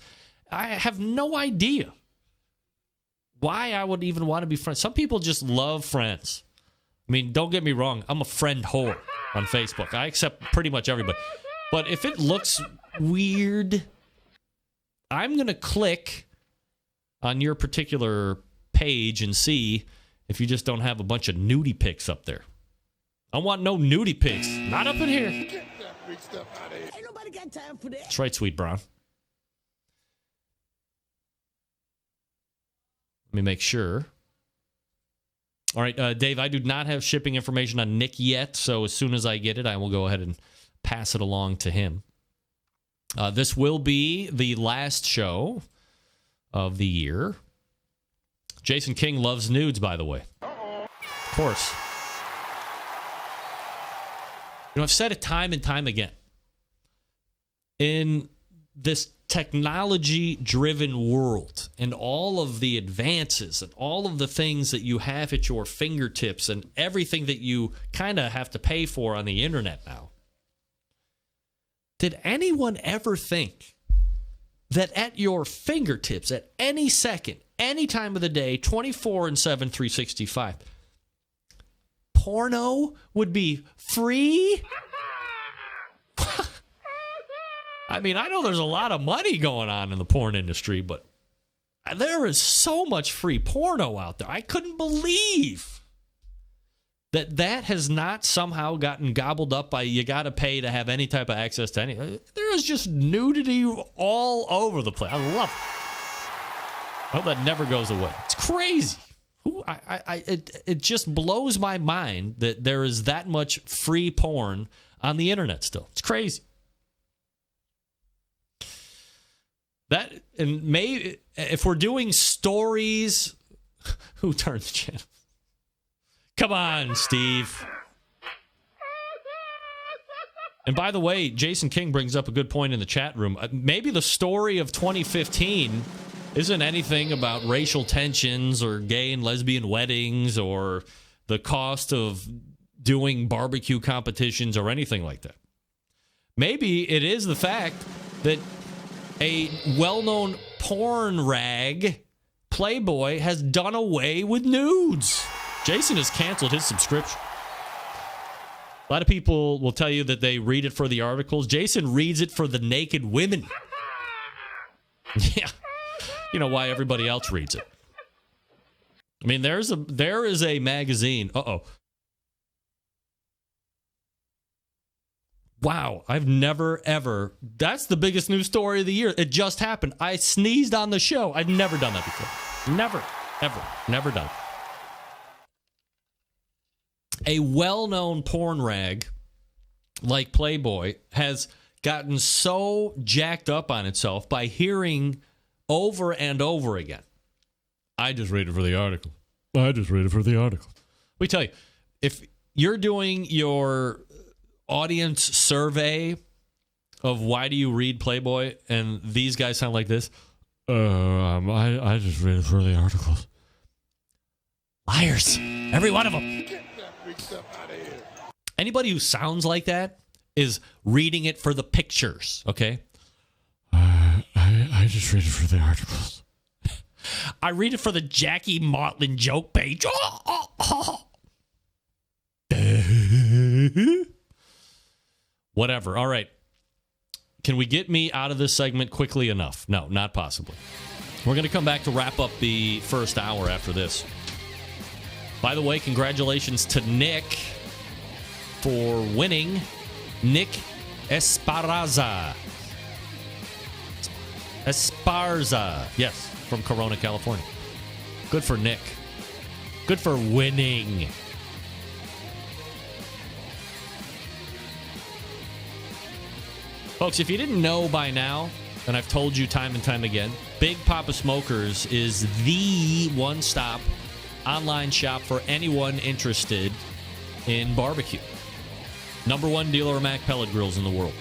I have no idea why I would even want to be friends. Some people just love friends. I mean, don't get me wrong. I'm a friend whore on Facebook. I accept pretty much everybody. But if it looks weird, I'm going to click on your particular page and see if you just don't have a bunch of nudie pics up there. I want no nudie pics. Not up in here. Get that big stuff out of here. Ain't nobody got time for that. That's right, Sweet Brown. Let me make sure. All right, Dave, I do not have shipping information on Nick yet, so as soon as I get it, I will go ahead and pass it along to him. This will be the last show of the year. Jason King loves nudes, by the way. Of course. You know, I've said it time and time again. In this technology-driven world and all of the advances and all of the things that you have at your fingertips and everything that you kind of have to pay for on the internet now, did anyone ever think that at your fingertips at any second, any time of the day, 24/7, 365, porno would be free? I mean, I know there's a lot of money going on in the porn industry, but There is so much free porno out there. I couldn't believe that has not somehow gotten gobbled up by you got to pay to have any type of access to any. There is just nudity all over the place. I love it. I hope that never goes away. It's crazy. It just blows my mind that there is that much free porn on the internet still. It's crazy. That, and maybe if we're doing stories, who turned the channel? Come on, Steve. And by the way, Jason King brings up a good point in the chat room. Maybe the story of 2015 isn't anything about racial tensions or gay and lesbian weddings or the cost of doing barbecue competitions or anything like that. Maybe it is the fact that a well-known porn rag, Playboy, has done away with nudes. Jason has canceled his subscription. A lot of people will tell you that they read it for the articles. Jason reads it for the naked women. Yeah. You know why everybody else reads it. I mean, there is a magazine. Uh-oh. Wow, I've never, ever... That's the biggest news story of the year. It just happened. I sneezed on the show. I've never done that before. Never, ever. Never done it. A well-known porn rag like Playboy has gotten so jacked up on itself by hearing over and over again, I just read it for the article. I just read it for the article. Let me tell you, if you're doing your audience survey of why do you read Playboy and these guys sound like this, I just read it for the articles. Liars. Every one of them. Anybody who sounds like that is reading it for the pictures, okay? I just read it for the articles. I read it for the Jackie Martlin joke page. Whatever. All right. Can we get me out of this segment quickly enough? No, not possibly. We're going to come back to wrap up the first hour after this. By the way, congratulations to Nick for winning. Nick Esparza. Yes, from Corona, California. Good for Nick. Good for winning. Folks, if you didn't know by now, and I've told you time and time again, Big Poppa Smokers is the one-stop online shop for anyone interested in barbecue. Number one dealer of Mac pellet grills in the world.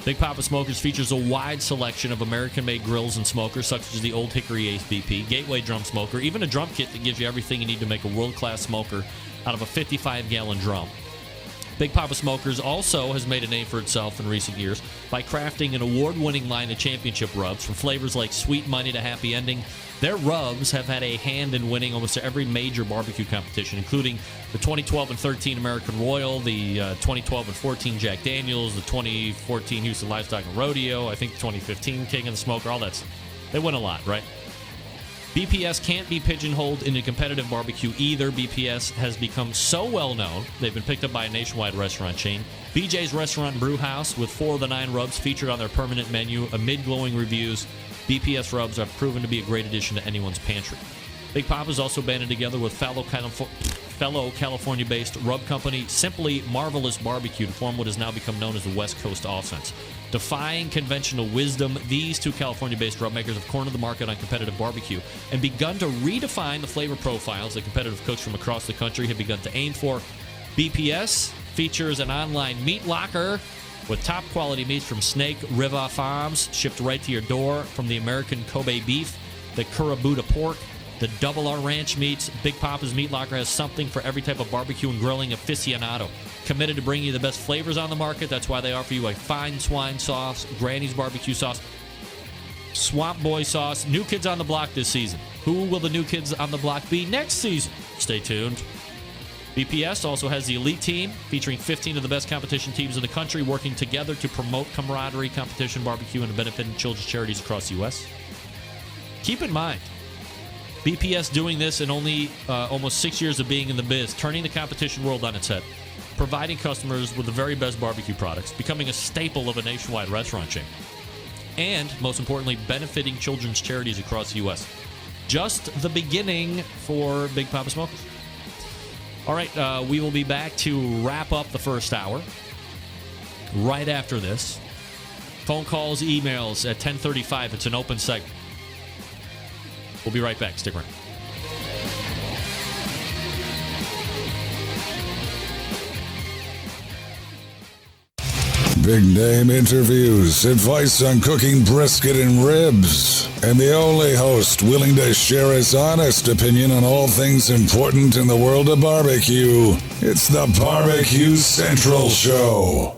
Big Poppa Smokers features a wide selection of American-made grills and smokers, such as the Old Hickory Ace BP, Gateway Drum Smoker, even a drum kit that gives you everything you need to make a world-class smoker out of a 55-gallon drum. Big Poppa Smokers also has made a name for itself in recent years by crafting an award-winning line of championship rubs from flavors like Sweet Money to Happy Ending. Their rubs have had a hand in winning almost every major barbecue competition, including the 2012 and 13 American Royal, the 2012 and 14 Jack Daniels, the 2014 Houston Livestock and Rodeo, I think the 2015 King of the Smoker, all that. They win a lot, right? BPS can't be pigeonholed into competitive barbecue either. BPS has become so well known, they've been picked up by a nationwide restaurant chain. BJ's Restaurant and Brew House, with 4 of the 9 rubs featured on their permanent menu, amid glowing reviews, BPS rubs have proven to be a great addition to anyone's pantry. Big Poppa's also banded together with fellow California-based rub company Simply Marvelous Barbecue to form what has now become known as the West Coast Offense. Defying conventional wisdom, these 2 California-based rub makers have cornered the market on competitive barbecue and begun to redefine the flavor profiles that competitive cooks from across the country have begun to aim for. BPS features an online meat locker with top-quality meats from Snake River Farms, shipped right to your door, from the American Kobe beef, the Kurabuta pork, the Double R Ranch meats. Big Poppa's Meat Locker has something for every type of barbecue and grilling aficionado. Committed to bringing you the best flavors on the market. That's why they offer you a fine swine sauce, Granny's barbecue sauce, Swamp Boy sauce. New kids on the block this season. Who will the new kids on the block be next season? Stay tuned. BPS also has the Elite Team, featuring 15 of the best competition teams in the country working together to promote camaraderie, competition, barbecue, and benefiting children's charities across the U.S. Keep in mind, BPS doing this in only almost 6 years of being in the biz, turning the competition world on its head, providing customers with the very best barbecue products, becoming a staple of a nationwide restaurant chain, and, most importantly, benefiting children's charities across the U.S. Just the beginning for Big Poppa Smokers. All right, we will be back to wrap up the first hour right after this. Phone calls, emails at 10:35. It's an open segment. We'll be right back. Stick around. Big name interviews, advice on cooking brisket and ribs, and the only host willing to share his honest opinion on all things important in the world of barbecue. It's the Barbecue Central Show.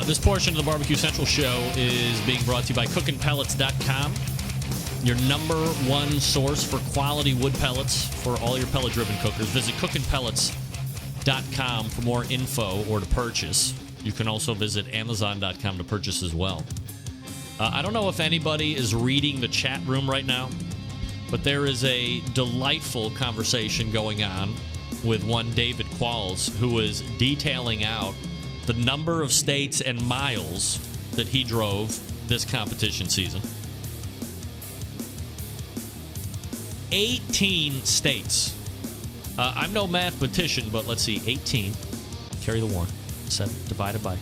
This portion of the Barbecue Central Show is being brought to you by CookinPellets.com, your number one source for quality wood pellets for all your pellet-driven cookers. Visit CookinPellets.com for more info or to purchase. You can also visit Amazon.com to purchase as well. I don't know if anybody is reading the chat room right now, but there is a delightful conversation going on with one David Qualls, who is detailing out the number of states and miles that he drove this competition season. 18 states. I'm no mathematician, but let's see. 18. Carry the 1. 7 divided by.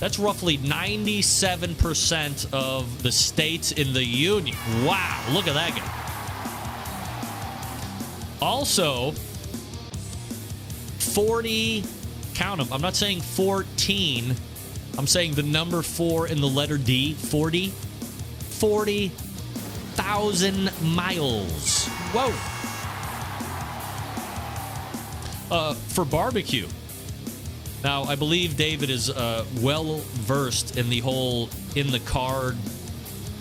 That's roughly 97% of the states in the union. Wow, look at that guy. Also, 40... count them. I'm not saying 14. I'm saying the number 4 in the letter D. 40,000 miles. Whoa. For barbecue. Now, I believe David is well versed in the whole in-the-car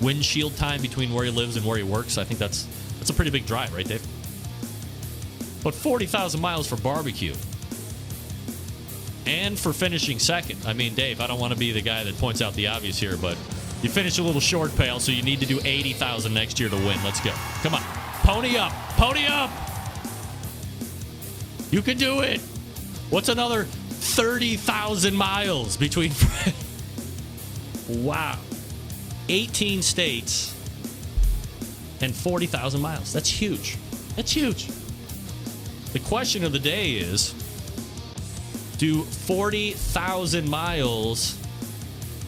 windshield time between where he lives and where he works. I think that's a pretty big drive, right, Dave? But 40,000 miles for barbecue. And for finishing second. I mean, Dave, I don't want to be the guy that points out the obvious here, but you finished a little short, pal, so you need to do 80,000 next year to win. Let's go. Come on. Pony up. Pony up. You can do it. What's another 30,000 miles between... Wow. 18 states and 40,000 miles. That's huge. That's huge. The question of the day is... do 40,000 miles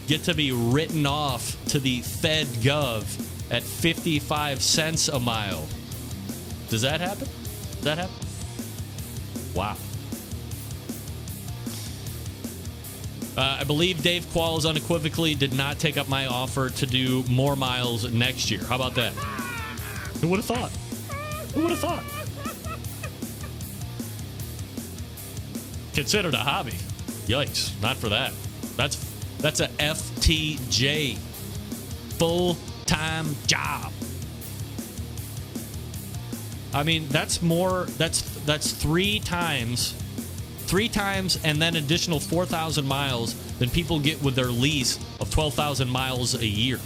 get to be written off to the Fed Gov at 55 cents a mile? Does that happen? Does that happen? Wow. I believe Dave Qualls unequivocally did not take up my offer to do more miles next year. How about that? Who would have thought? Who would have thought? Considered a hobby. Yikes, not for that. That's a FTJ. Full-time job. I mean, that's more, that's 3 times and then additional 4,000 miles than people get with their lease of 12,000 miles a year.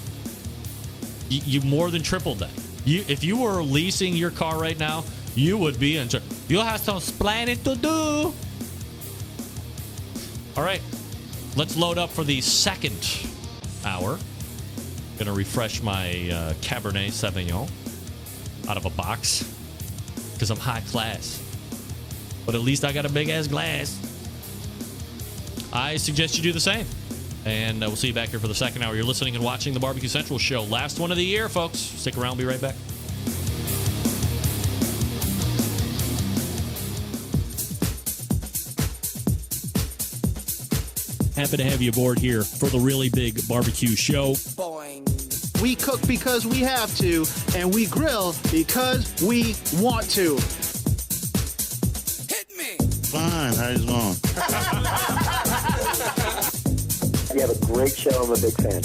You more than tripled that. If you were leasing your car right now, you would be in charge. You'll have some planning to do. All right, let's load up for the second hour. Gonna refresh my Cabernet Sauvignon out of a box because I'm high class. But at least I got a big-ass glass. I suggest you do the same. And we'll see you back here for the second hour. You're listening and watching the Barbecue Central Show. Last one of the year, folks. Stick around. We'll be right back. Happy to have you aboard here for the really big barbecue show. Boing. We cook because we have to, and we grill because we want to. How's it on? You have a great show. I'm a big fan.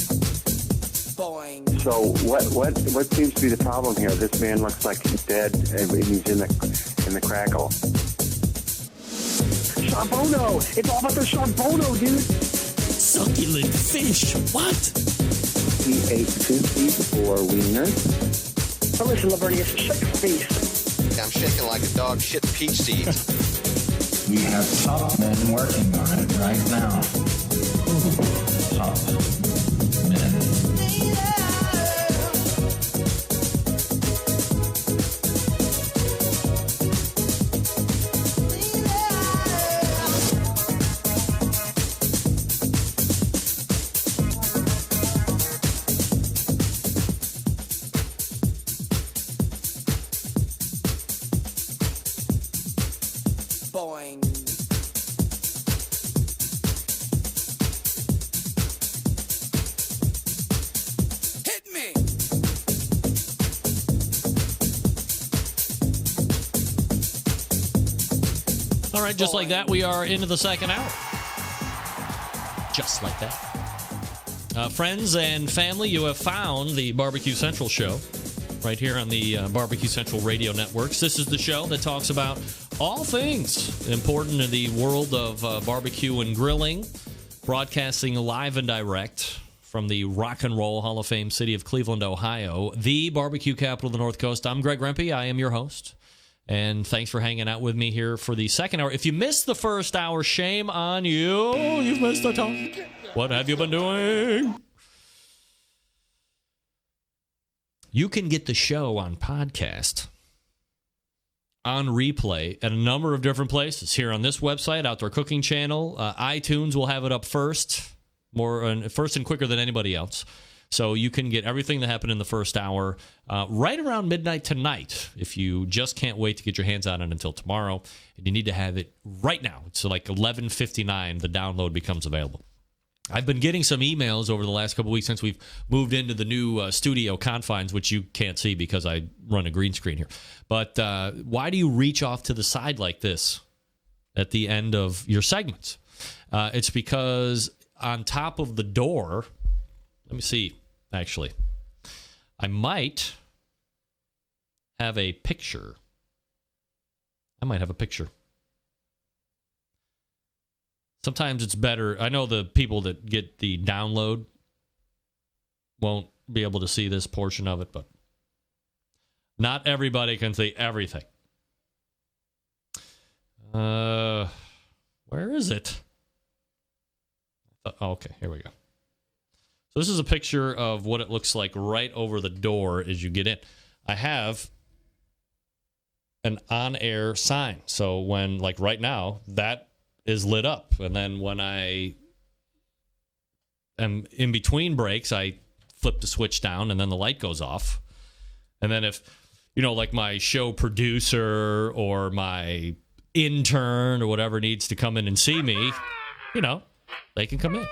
Boing. So what seems to be the problem here? This man looks like he's dead, and he's in the crackle. Charbono. It's all about the charbono, dude. Succulent fish. What? He ate 2 feet or wiener. Now listen, Lavernius, shut your face. I'm shaking like a dog shit peach seeds. We have top men working on it right now. Top men. Boing. Hit me. All right, just like that, we are into the second hour. Just like that. Friends and family, you have found the Barbecue Central show right here on the Barbecue Central radio networks. This is the show that talks about all things important in the world of barbecue and grilling, broadcasting live and direct from the Rock and Roll Hall of Fame city of Cleveland, Ohio, the barbecue capital of the North Coast. I'm Greg Rempe. I am your host. And thanks for hanging out with me here for the second hour. If you missed the first hour, shame on you. You've missed the time. What have you been doing? You can get the show on podcast, on replay at a number of different places. Here on this website, Outdoor Cooking Channel, iTunes will have it up first and quicker than anybody else. So you can get everything that happened in the first hour right around midnight tonight. If you just can't wait to get your hands on it until tomorrow, and you need to have it right now. So like 11:59, the download becomes available. I've been getting some emails over the last couple weeks since we've moved into the new studio confines, which you can't see because I run a green screen here. But why do you reach off to the side like this at the end of your segments? It's because on top of the door, let me see, actually, I might have a picture. Sometimes it's better. I know the people that get the download won't be able to see this portion of it, but not everybody can see everything. Where is it? Oh, okay, here we go. So this is a picture of what it looks like right over the door as you get in. I have an on-air sign. So when, like right now, that is lit up. And then when I am in between breaks, I flip the switch down and then the light goes off. And then if, like my show producer or my intern or whatever needs to come in and see me, they can come in.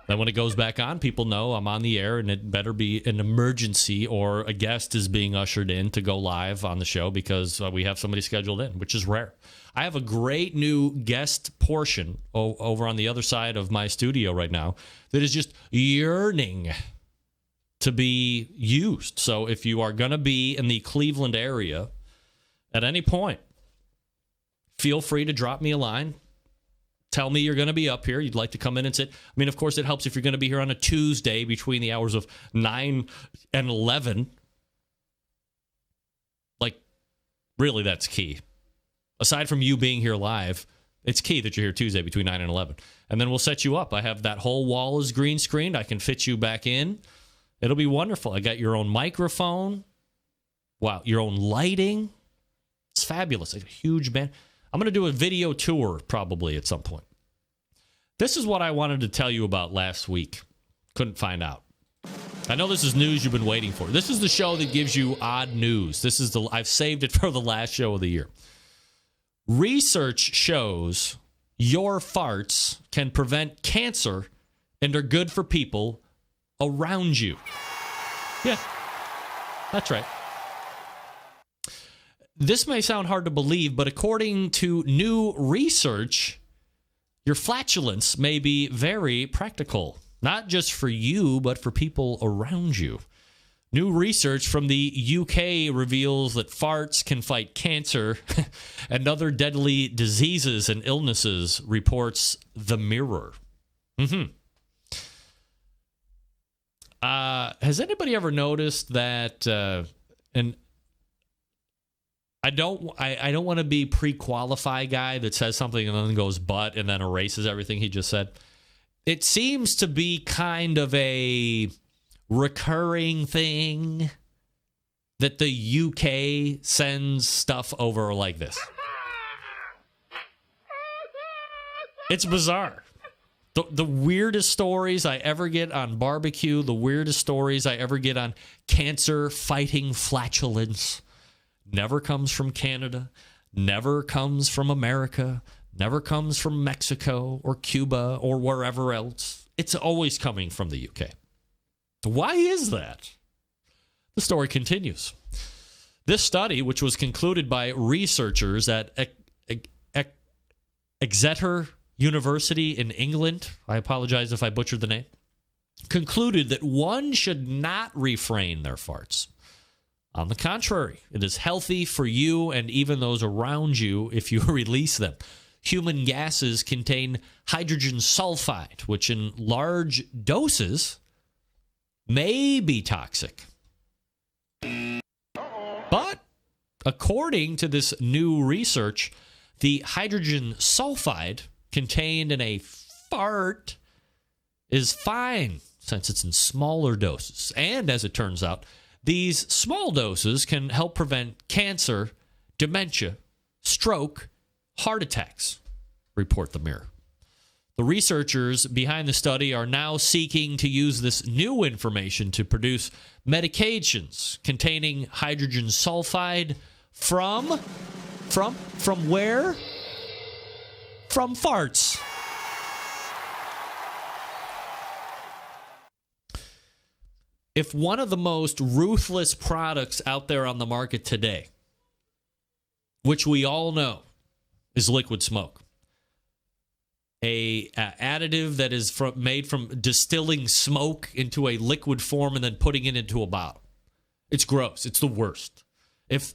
Then when it goes back on, people know I'm on the air, and it better be an emergency or a guest is being ushered in to go live on the show because we have somebody scheduled in, which is rare. I have a great new guest portion over on the other side of my studio right now that is just yearning to be used. So if you are going to be in the Cleveland area at any point, feel free to drop me a line. Tell me you're going to be up here. You'd like to come in and sit. I mean, of course, it helps if you're going to be here on a Tuesday between the hours of 9 and 11. Like, really, that's key. Aside from you being here live, it's key that you're here Tuesday between 9 and 11. And then we'll set you up. I have that whole wall is green screened. I can fit you back in. It'll be wonderful. I got your own microphone. Wow, your own lighting. It's fabulous. A huge band. I'm going to do a video tour probably at some point. This is what I wanted to tell you about last week. Couldn't find out. I know this is news you've been waiting for. This is the show that gives you odd news. I've saved it for the last show of the year. Research shows your farts can prevent cancer and are good for people around you. Yeah, that's right. this may sound hard to believe, but according to new research, your flatulence may be very practical, not just for you, but for people around you. New research from the UK reveals that farts can fight cancer and other deadly diseases and illnesses, reports The Mirror. Has anybody ever noticed that, and I don't want to be pre-qualified guy that says something and then goes but and then erases everything he just said. It seems to be kind of a recurring thing that the UK sends stuff over like this. It's bizarre. The weirdest stories I ever get on barbecue, the weirdest stories I ever get on cancer-fighting flatulence never comes from Canada, never comes from America, never comes from Mexico or Cuba or wherever else. It's always coming from the UK. Why is that? The story continues. This study, which was concluded by researchers at Exeter University in England, I apologize if I butchered the name, concluded that one should not refrain their farts. On the contrary, it is healthy for you and even those around you if you release them. Human gases contain hydrogen sulfide, which in large doses may be toxic. But according to this new research, the hydrogen sulfide contained in a fart is fine since it's in smaller doses. And as it turns out, these small doses can help prevent cancer, dementia, stroke, heart attacks, report The Mirror. The researchers behind the study are now seeking to use this new information to produce medications containing hydrogen sulfide from where? From farts. If one of the most ruthless products out there on the market today, which we all know is liquid smoke, a additive that is made from distilling smoke into a liquid form and then putting it into a bottle. It's gross. It's the worst. If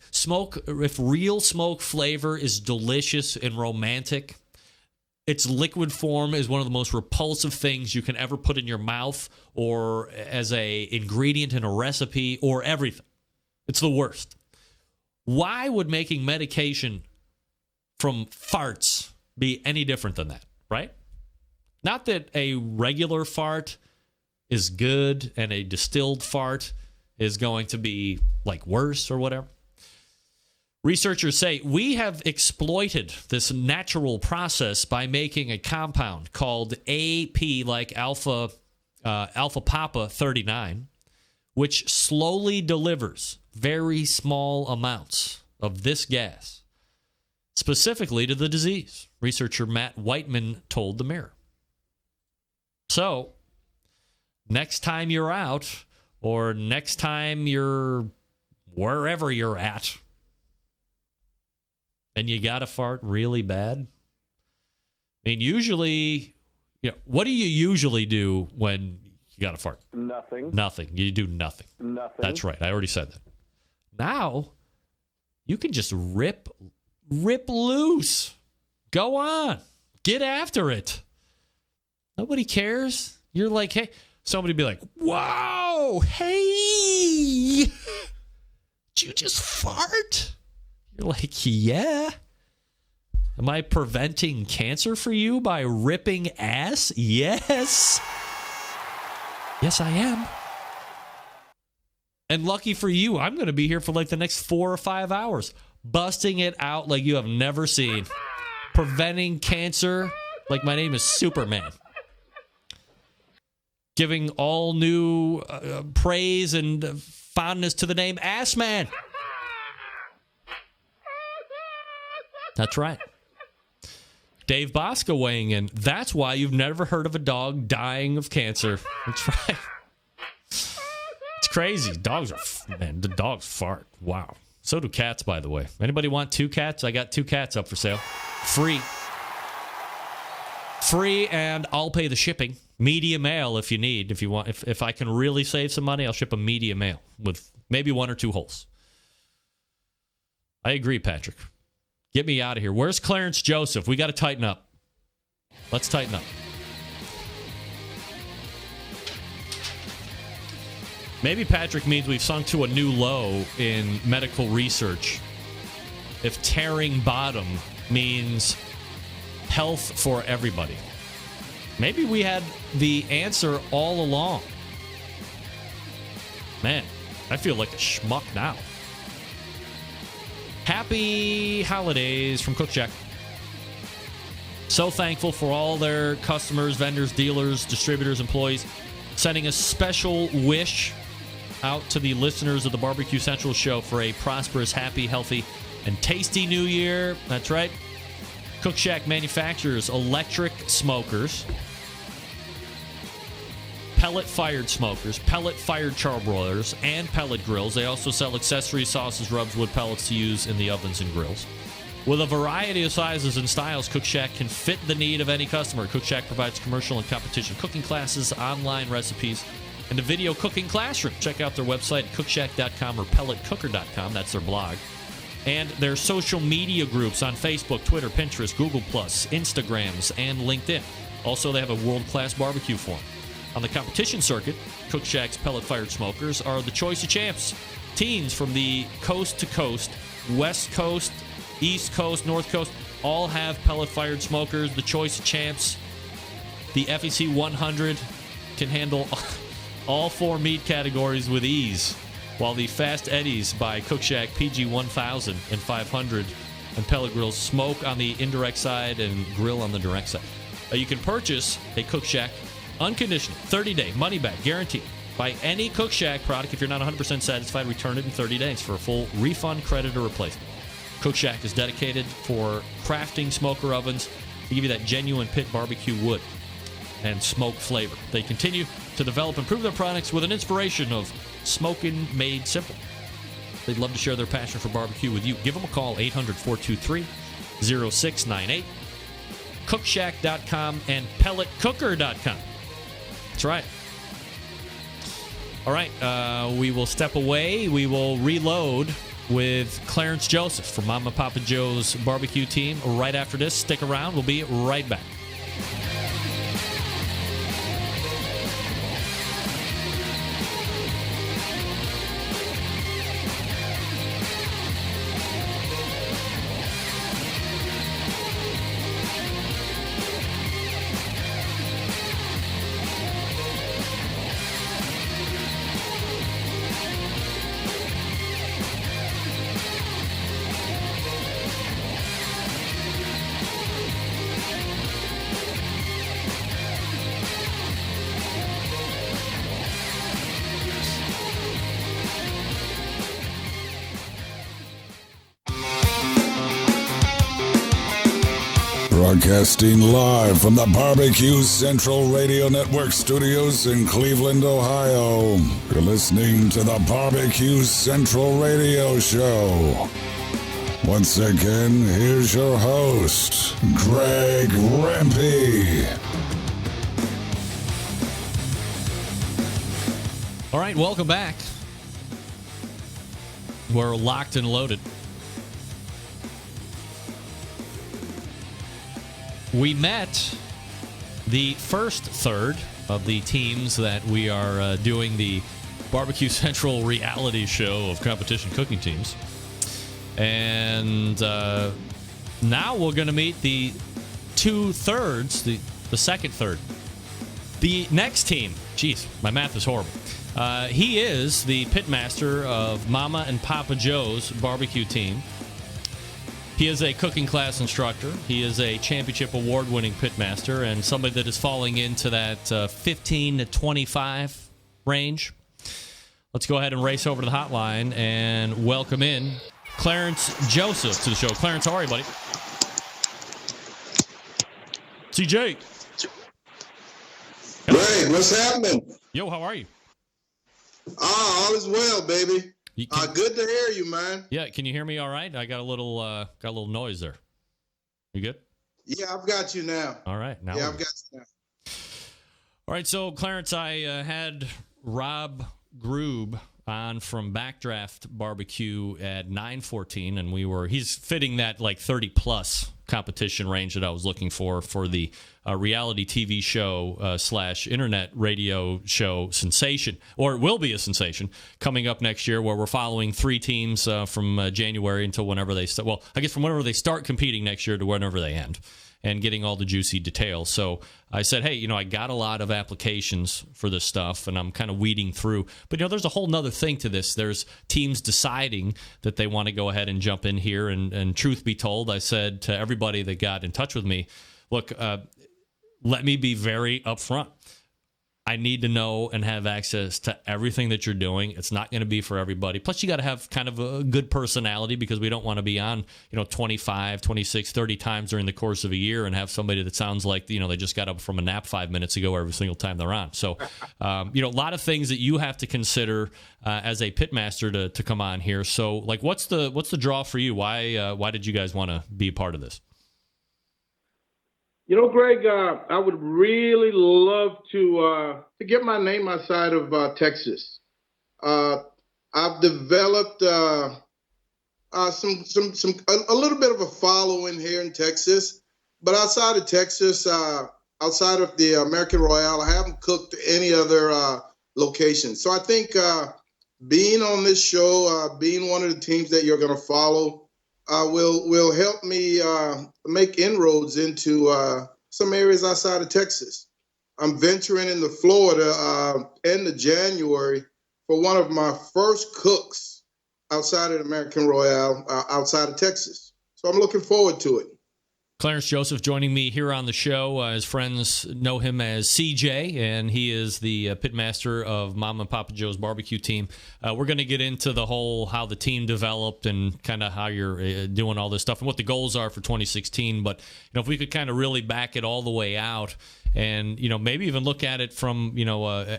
real smoke flavor is delicious and romantic, its liquid form is one of the most repulsive things you can ever put in your mouth or as a ingredient in a recipe or everything. It's the worst. Why would making medication from farts be any different than that? Right? Not that a regular fart is good and a distilled fart is going to be like worse or whatever. Researchers say we have exploited this natural process by making a compound called AP, like alpha Poppa 39, which slowly delivers very small amounts of this gas, specifically to the disease, researcher Matt Whiteman told The Mirror. So, next time you're out, or next time you're wherever you're at, and you got to fart really bad, I mean, usually, what do you usually do when you got to fart? Nothing. Nothing. You do nothing. Nothing. That's right. I already said that. Now, you can just rip loose. Go on. Get after it. Nobody cares. You're like, hey, somebody be like, wow, hey, did you just fart? You're like, yeah. Am I preventing cancer for you by ripping ass? Yes. Yes, I am. And lucky for you, I'm going to be here for like the next 4 or 5 hours, busting it out like you have never seen. Preventing cancer like my name is Superman. Giving all new praise and fondness to the name Ass Man. That's right. Dave Bosca weighing in. That's why you've never heard of a dog dying of cancer. That's right. It's crazy. The dogs fart. Wow. So do cats, by the way. Anybody want 2 cats? I got 2 cats up for sale. Free. Free, and I'll pay the shipping. Media mail if you need. If you want, if I can really save some money, I'll ship a media mail with maybe 1 or 2 holes. I agree, Patrick. Get me out of here. Where's Clarence Joseph? We got to tighten up. Let's tighten up. Maybe Patrick means we've sunk to a new low in medical research. If tearing bottom means health for everybody. Maybe we had the answer all along. Man, I feel like a schmuck now. Happy holidays from Cookshack. So thankful for all their customers, vendors, dealers, distributors, employees. Sending a special wish out to the listeners of the Barbecue Central show for a prosperous, happy, healthy, and tasty new year. That's right. Cookshack manufactures electric smokers, pellet-fired smokers, pellet-fired charbroilers, and pellet grills. They also sell accessories, sauces, rubs, wood pellets to use in the ovens and grills. With a variety of sizes and styles, Cookshack can fit the need of any customer. Cookshack provides commercial and competition cooking classes, online recipes, and a video cooking classroom. Check out their website, cookshack.com or pelletcooker.com. That's their blog. And their social media groups on Facebook, Twitter, Pinterest, Google+, Instagrams, and LinkedIn. Also, they have a world-class barbecue forum. On the competition circuit, Cookshack's pellet-fired smokers are the choice of champs. Teams from the coast to coast, West Coast, East Coast, North Coast, all have pellet-fired smokers. The choice of champs. The FEC 100 can handle all 4 meat categories with ease, while the Fast Eddies by Cookshack PG 1000 and 500 and pellet grills smoke on the indirect side and grill on the direct side. You can purchase a Cookshack unconditional 30-day money-back guarantee. Buy any Cookshack product. If you're not 100% satisfied, return it in 30 days for a full refund, credit, or replacement. Cookshack is dedicated for crafting smoker ovens to give you that genuine pit barbecue wood and smoke flavor. They continue to develop and improve their products with an inspiration of smoking made simple. They'd love to share their passion for barbecue with you. Give them a call, 800-423-0698, cookshack.com, and pelletcooker.com. That's right. All right, we will step away. We will reload with Clarence Joseph from Momma Papa Joe's barbecue team right after this. Stick around. We'll be right back. Broadcasting live from the Barbecue Central Radio Network studios in Cleveland, Ohio. You're listening to the Barbecue Central Radio Show. Once again, here's your host, Greg Rempe. All right, welcome back. We're locked and loaded. We met the first third of the teams that we are doing the Barbecue Central reality show of competition cooking teams. And now we're going to meet the 2/3, the second third. The next team, geez, my math is horrible. He is the pitmaster of Momma and Papa Joe's barbecue team. He is a cooking class instructor. He is a championship award-winning pitmaster and somebody that is falling into that 15 to 25 range. Let's go ahead and race over to the hotline and welcome in Clarence Joseph to the show. Clarence, how are you, buddy? CJ. Great. What's happening? Yo, how are you? All is well, baby. Good to hear you, man. Yeah, can you hear me all right? I got a little noise there. You good? Yeah, I've got you now. All right. I've got you now. All right, so Clarence, I had Rob Grob on from Backdraft Barbecue at 9:14, and he's fitting that like 30-plus competition range that I was looking for the reality TV show / internet radio show sensation, or it will be a sensation, coming up next year, where we're following 3 teams from January until whenever they start. Well, I guess from whenever they start competing next year to whenever they end, and getting all the juicy details. So I said, hey, I got a lot of applications for this stuff, and I'm kind of weeding through. But, there's a whole nother thing to this. There's teams deciding that they want to go ahead and jump in here. And truth be told, I said to everybody that got in touch with me, look, let me be very upfront. I need to know and have access to everything that you're doing. It's not going to be for everybody. Plus, you got to have kind of a good personality, because we don't want to be on, 25, 26, 30 times during the course of a year and have somebody that sounds like, they just got up from a nap 5 minutes ago every single time they're on. So, a lot of things that you have to consider as a pitmaster to come on here. So, like, what's the draw for you? Why did you guys want to be a part of this? Greg, I would really love to get my name outside of Texas. I've developed a little bit of a following here in Texas, but outside of Texas, outside of the American Royale, I haven't cooked any other location. So I think being on this show, being one of the teams that you're going to follow, will help me make inroads into some areas outside of Texas. I'm venturing into Florida end of January for one of my first cooks outside of American Royale, outside of Texas. So I'm looking forward to it. Clarence Joseph joining me here on the show. His friends know him as CJ, and he is the pitmaster of Momma and Papa Joe's barbecue team. We're going to get into the whole how the team developed and kind of how you're doing all this stuff and what the goals are for 2016. But if we could kind of really back it all the way out, and maybe even look at it from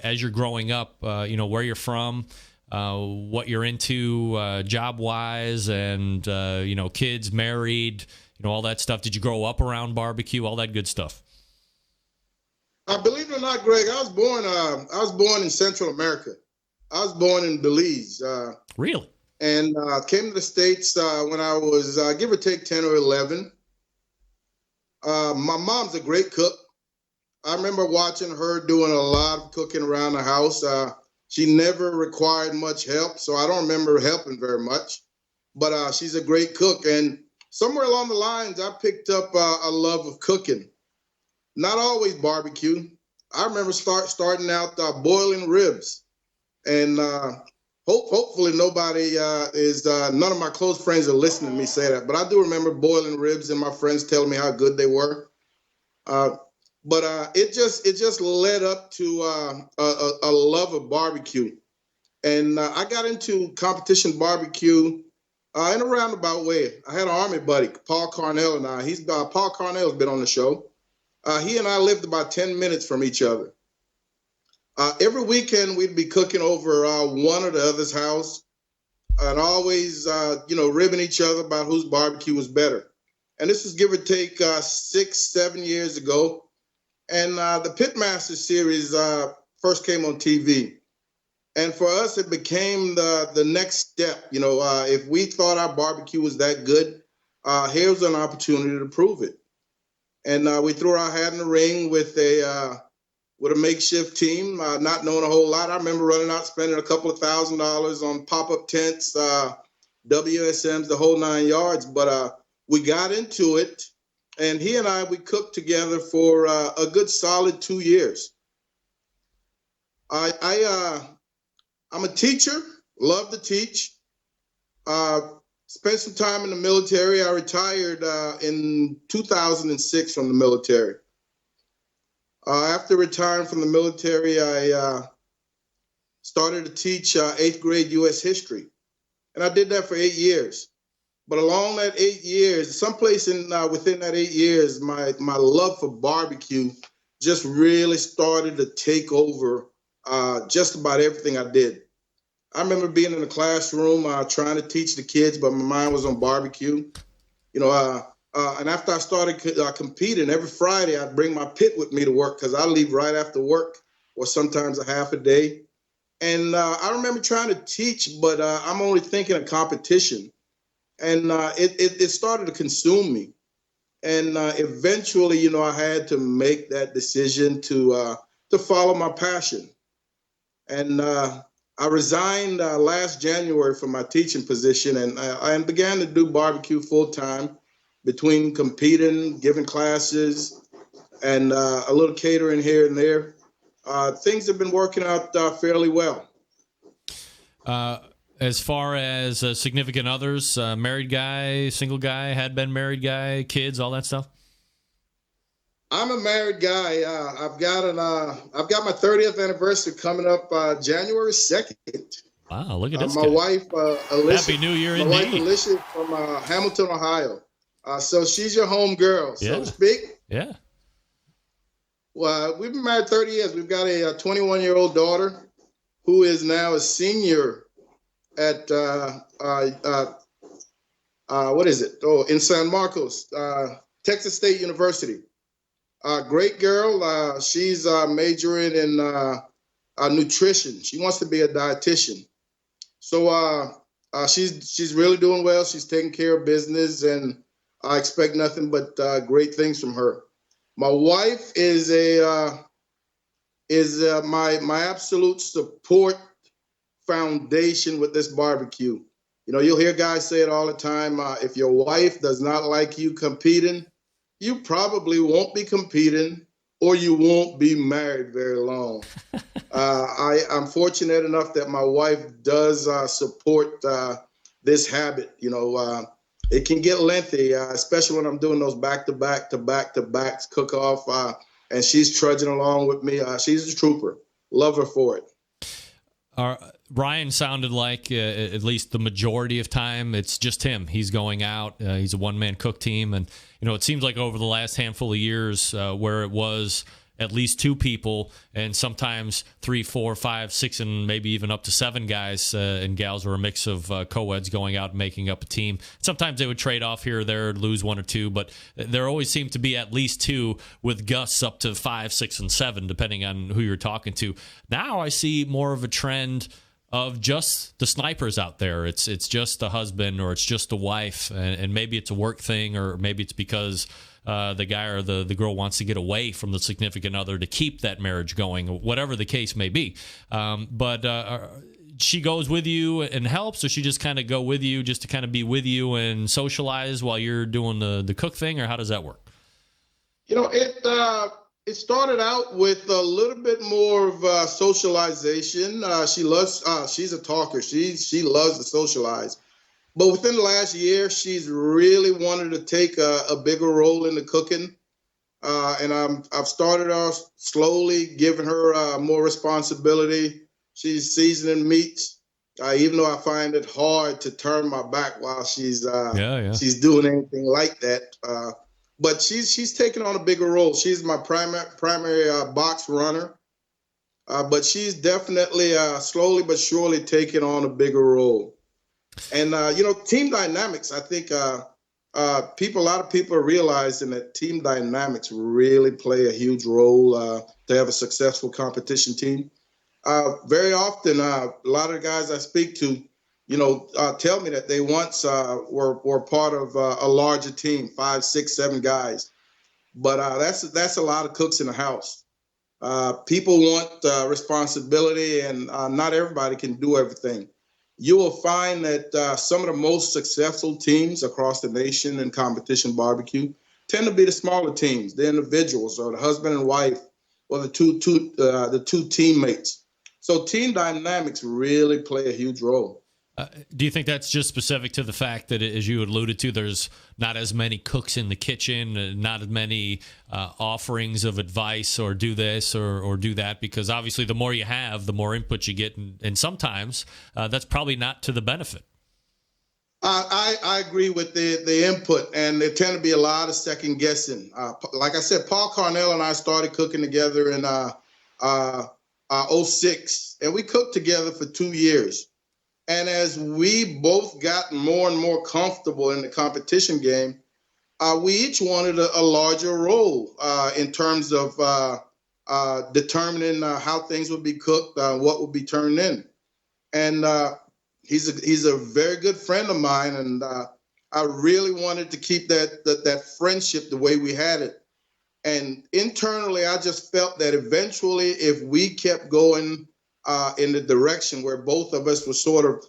as you're growing up, where you're from, what you're into job wise, and kids, married. All that stuff. Did you grow up around barbecue? All that good stuff. Believe it or not, Greg, I was born in Central America. I was born in Belize. Really? And came to the States when I was, give or take, 10 or 11. My mom's a great cook. I remember watching her doing a lot of cooking around the house. She never required much help, so I don't remember helping very much. But she's a great cook. And somewhere along the lines, I picked up a love of cooking. Not always barbecue. I remember starting out boiling ribs. And hopefully nobody none of my close friends are listening to me say that. But I do remember boiling ribs and my friends telling me how good they were. But it just led up to a love of barbecue. And I got into competition barbecue in a roundabout way. I had an Army buddy, Paul Carnell, and I. Paul Carnell's been on the show. He and I lived about 10 minutes from each other. Every weekend, we'd be cooking over one or the other's house, and always, ribbing each other about whose barbecue was better. And this is give or take 6-7 years ago. And the Pitmaster series first came on TV. And for us, it became the next step. If we thought our barbecue was that good, here's an opportunity to prove it. And we threw our hat in the ring with a makeshift team, not knowing a whole lot. I remember running out, spending a couple of $1,000s on pop-up tents, WSMs, the whole 9 yards. But we got into it, and he and I, we cooked together for a good solid 2 years. I'm a teacher, love to teach. Spent some time in the military. I retired in 2006 from the military. After retiring from the military, I started to teach 8th grade U.S. history. And I did that for 8 years. But along that 8 years, someplace within that 8 years, my love for barbecue just really started to take over just about everything I did. I remember being in the classroom trying to teach the kids, but my mind was on barbecue. And after I started competing, every Friday I'd bring my pit with me to work because I leave right after work or sometimes a half a day. And I remember trying to teach, but I'm only thinking of competition. And it started to consume me. And eventually, I had to make that decision to follow my passion. And I resigned last January from my teaching position, and I began to do barbecue full time between competing, giving classes, and a little catering here and there. Things have been working out fairly well. As far as significant others, married guy, single guy, had been married guy, kids, all that stuff? I'm a married guy. I've got my 30th anniversary coming up January 2nd. Wow, look at this my guy. wife, Alicia. Happy New Year my indeed. My wife, Alicia, from Hamilton, Ohio. So she's your home girl, so to speak. Yeah. Well, we've been married 30 years. We've got a 21-year-old daughter who is now a senior at what is it? Oh, in San Marcos, Texas State University. Great girl. She's majoring in nutrition. She wants to be a dietitian. So she's really doing well. She's taking care of business, and I expect nothing but great things from her. My wife is my absolute support foundation with this barbecue. You'll hear guys say it all the time. If your wife does not like you competing, you probably won't be competing, or you won't be married very long. I'm fortunate enough that my wife does support this habit. It can get lengthy, especially when I'm doing those back-to-back cook-off, and she's trudging along with me. She's a trooper. Love her for it. Ryan sounded like, at least the majority of time, it's just him. He's going out. He's a one-man cook team. And, it seems like over the last handful of years where it was at least two people and sometimes 3, 4, 5, 6, and maybe even up to 7 guys and gals, or a mix of co-eds going out and making up a team. Sometimes they would trade off here or there, lose 1 or 2, but there always seemed to be at least 2 with gusts up to 5, 6, and 7, depending on who you're talking to. Now I see more of a trend of just the snipers out there. It's just the husband, or it's just the wife, and maybe it's a work thing, or maybe it's because the guy or the girl wants to get away from the significant other to keep that marriage going, whatever the case may be. But she goes with you and helps, or she just kind of go with you just to kind of be with you and socialize while you're doing the cook thing, or how does that work? It started out with a little bit more of socialization. She's a talker. She loves to socialize. But within the last year, she's really wanted to take a bigger role in the cooking. And I've started off slowly, giving her more responsibility. She's seasoning meats, even though I find it hard to turn my back while she's doing anything like that. But she's taking on a bigger role. She's my primary box runner. But she's definitely slowly but surely taking on a bigger role. And, team dynamics, I think a lot of people are realizing that team dynamics really play a huge role to have a successful competition team. Very often, a lot of the guys I speak to, tell me that they once were part of a larger team, 5, 6, 7 guys. But that's a lot of cooks in the house. People want responsibility, and not everybody can do everything. You will find that some of the most successful teams across the nation in competition barbecue tend to be the smaller teams, the individuals, or the husband and wife, or the two teammates. So team dynamics really play a huge role. Do you think that's just specific to the fact that, as you alluded to, there's not as many cooks in the kitchen, not as many offerings of advice, or do this or do that? Because obviously the more you have, the more input you get, and sometimes that's probably not to the benefit. I agree with the input, and there tend to be a lot of second guessing. Like I said, Paul Carnell and I started cooking together in 2006, and we cooked together for 2 years. And as we both got more and more comfortable in the competition game, we each wanted a larger role in terms of determining how things would be cooked, what would be turned in. And he's a very good friend of mine, and I really wanted to keep that friendship the way we had it. And internally, I just felt that eventually, if we kept going in the direction where both of us were sort of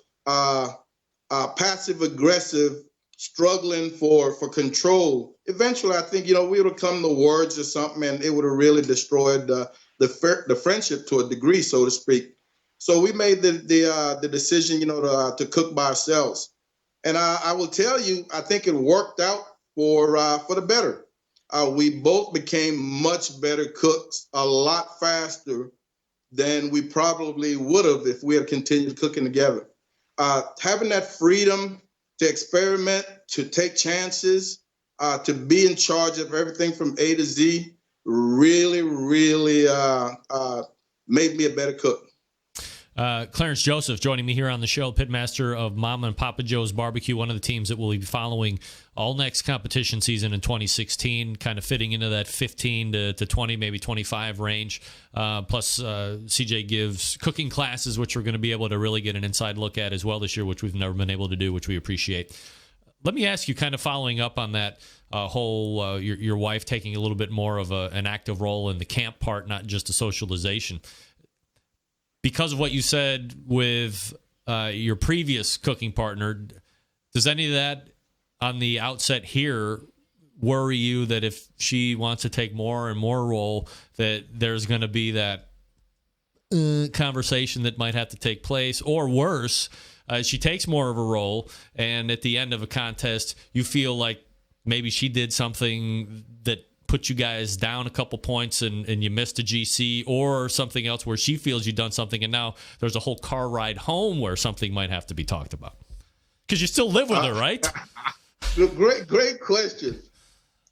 passive aggressive, struggling for control, eventually I think, we would have come to words or something, and it would have really destroyed the friendship to a degree, so to speak. So we made the decision, to cook by ourselves. And I will tell you, I think it worked out for the better. We both became much better cooks a lot faster than we probably would have if we had continued cooking together. Having that freedom to experiment, to take chances, to be in charge of everything from A to Z really, really made me a better cook. Clarence Joseph joining me here on the show, pitmaster of Momma and Papa Joe's Barbecue, one of the teams that will be following all next competition season in 2016, kind of fitting into that 15 to 20, maybe 25 range. Plus, CJ gives cooking classes, which we're going to be able to really get an inside look at as well this year, which we've never been able to do, which we appreciate. Let me ask you, kind of following up on that whole your wife taking a little bit more of an active role in the camp part, not just a socialization. Because of what you said with your previous cooking partner, does any of that on the outset here worry you that if she wants to take more and more role, that there's going to be that conversation that might have to take place? Or worse, she takes more of a role, and at the end of a contest, you feel like maybe she did something that put you guys down a couple points and you missed a GC, or something else where she feels you've done something, and now there's a whole car ride home where something might have to be talked about. Because you still live with her, right? Great question.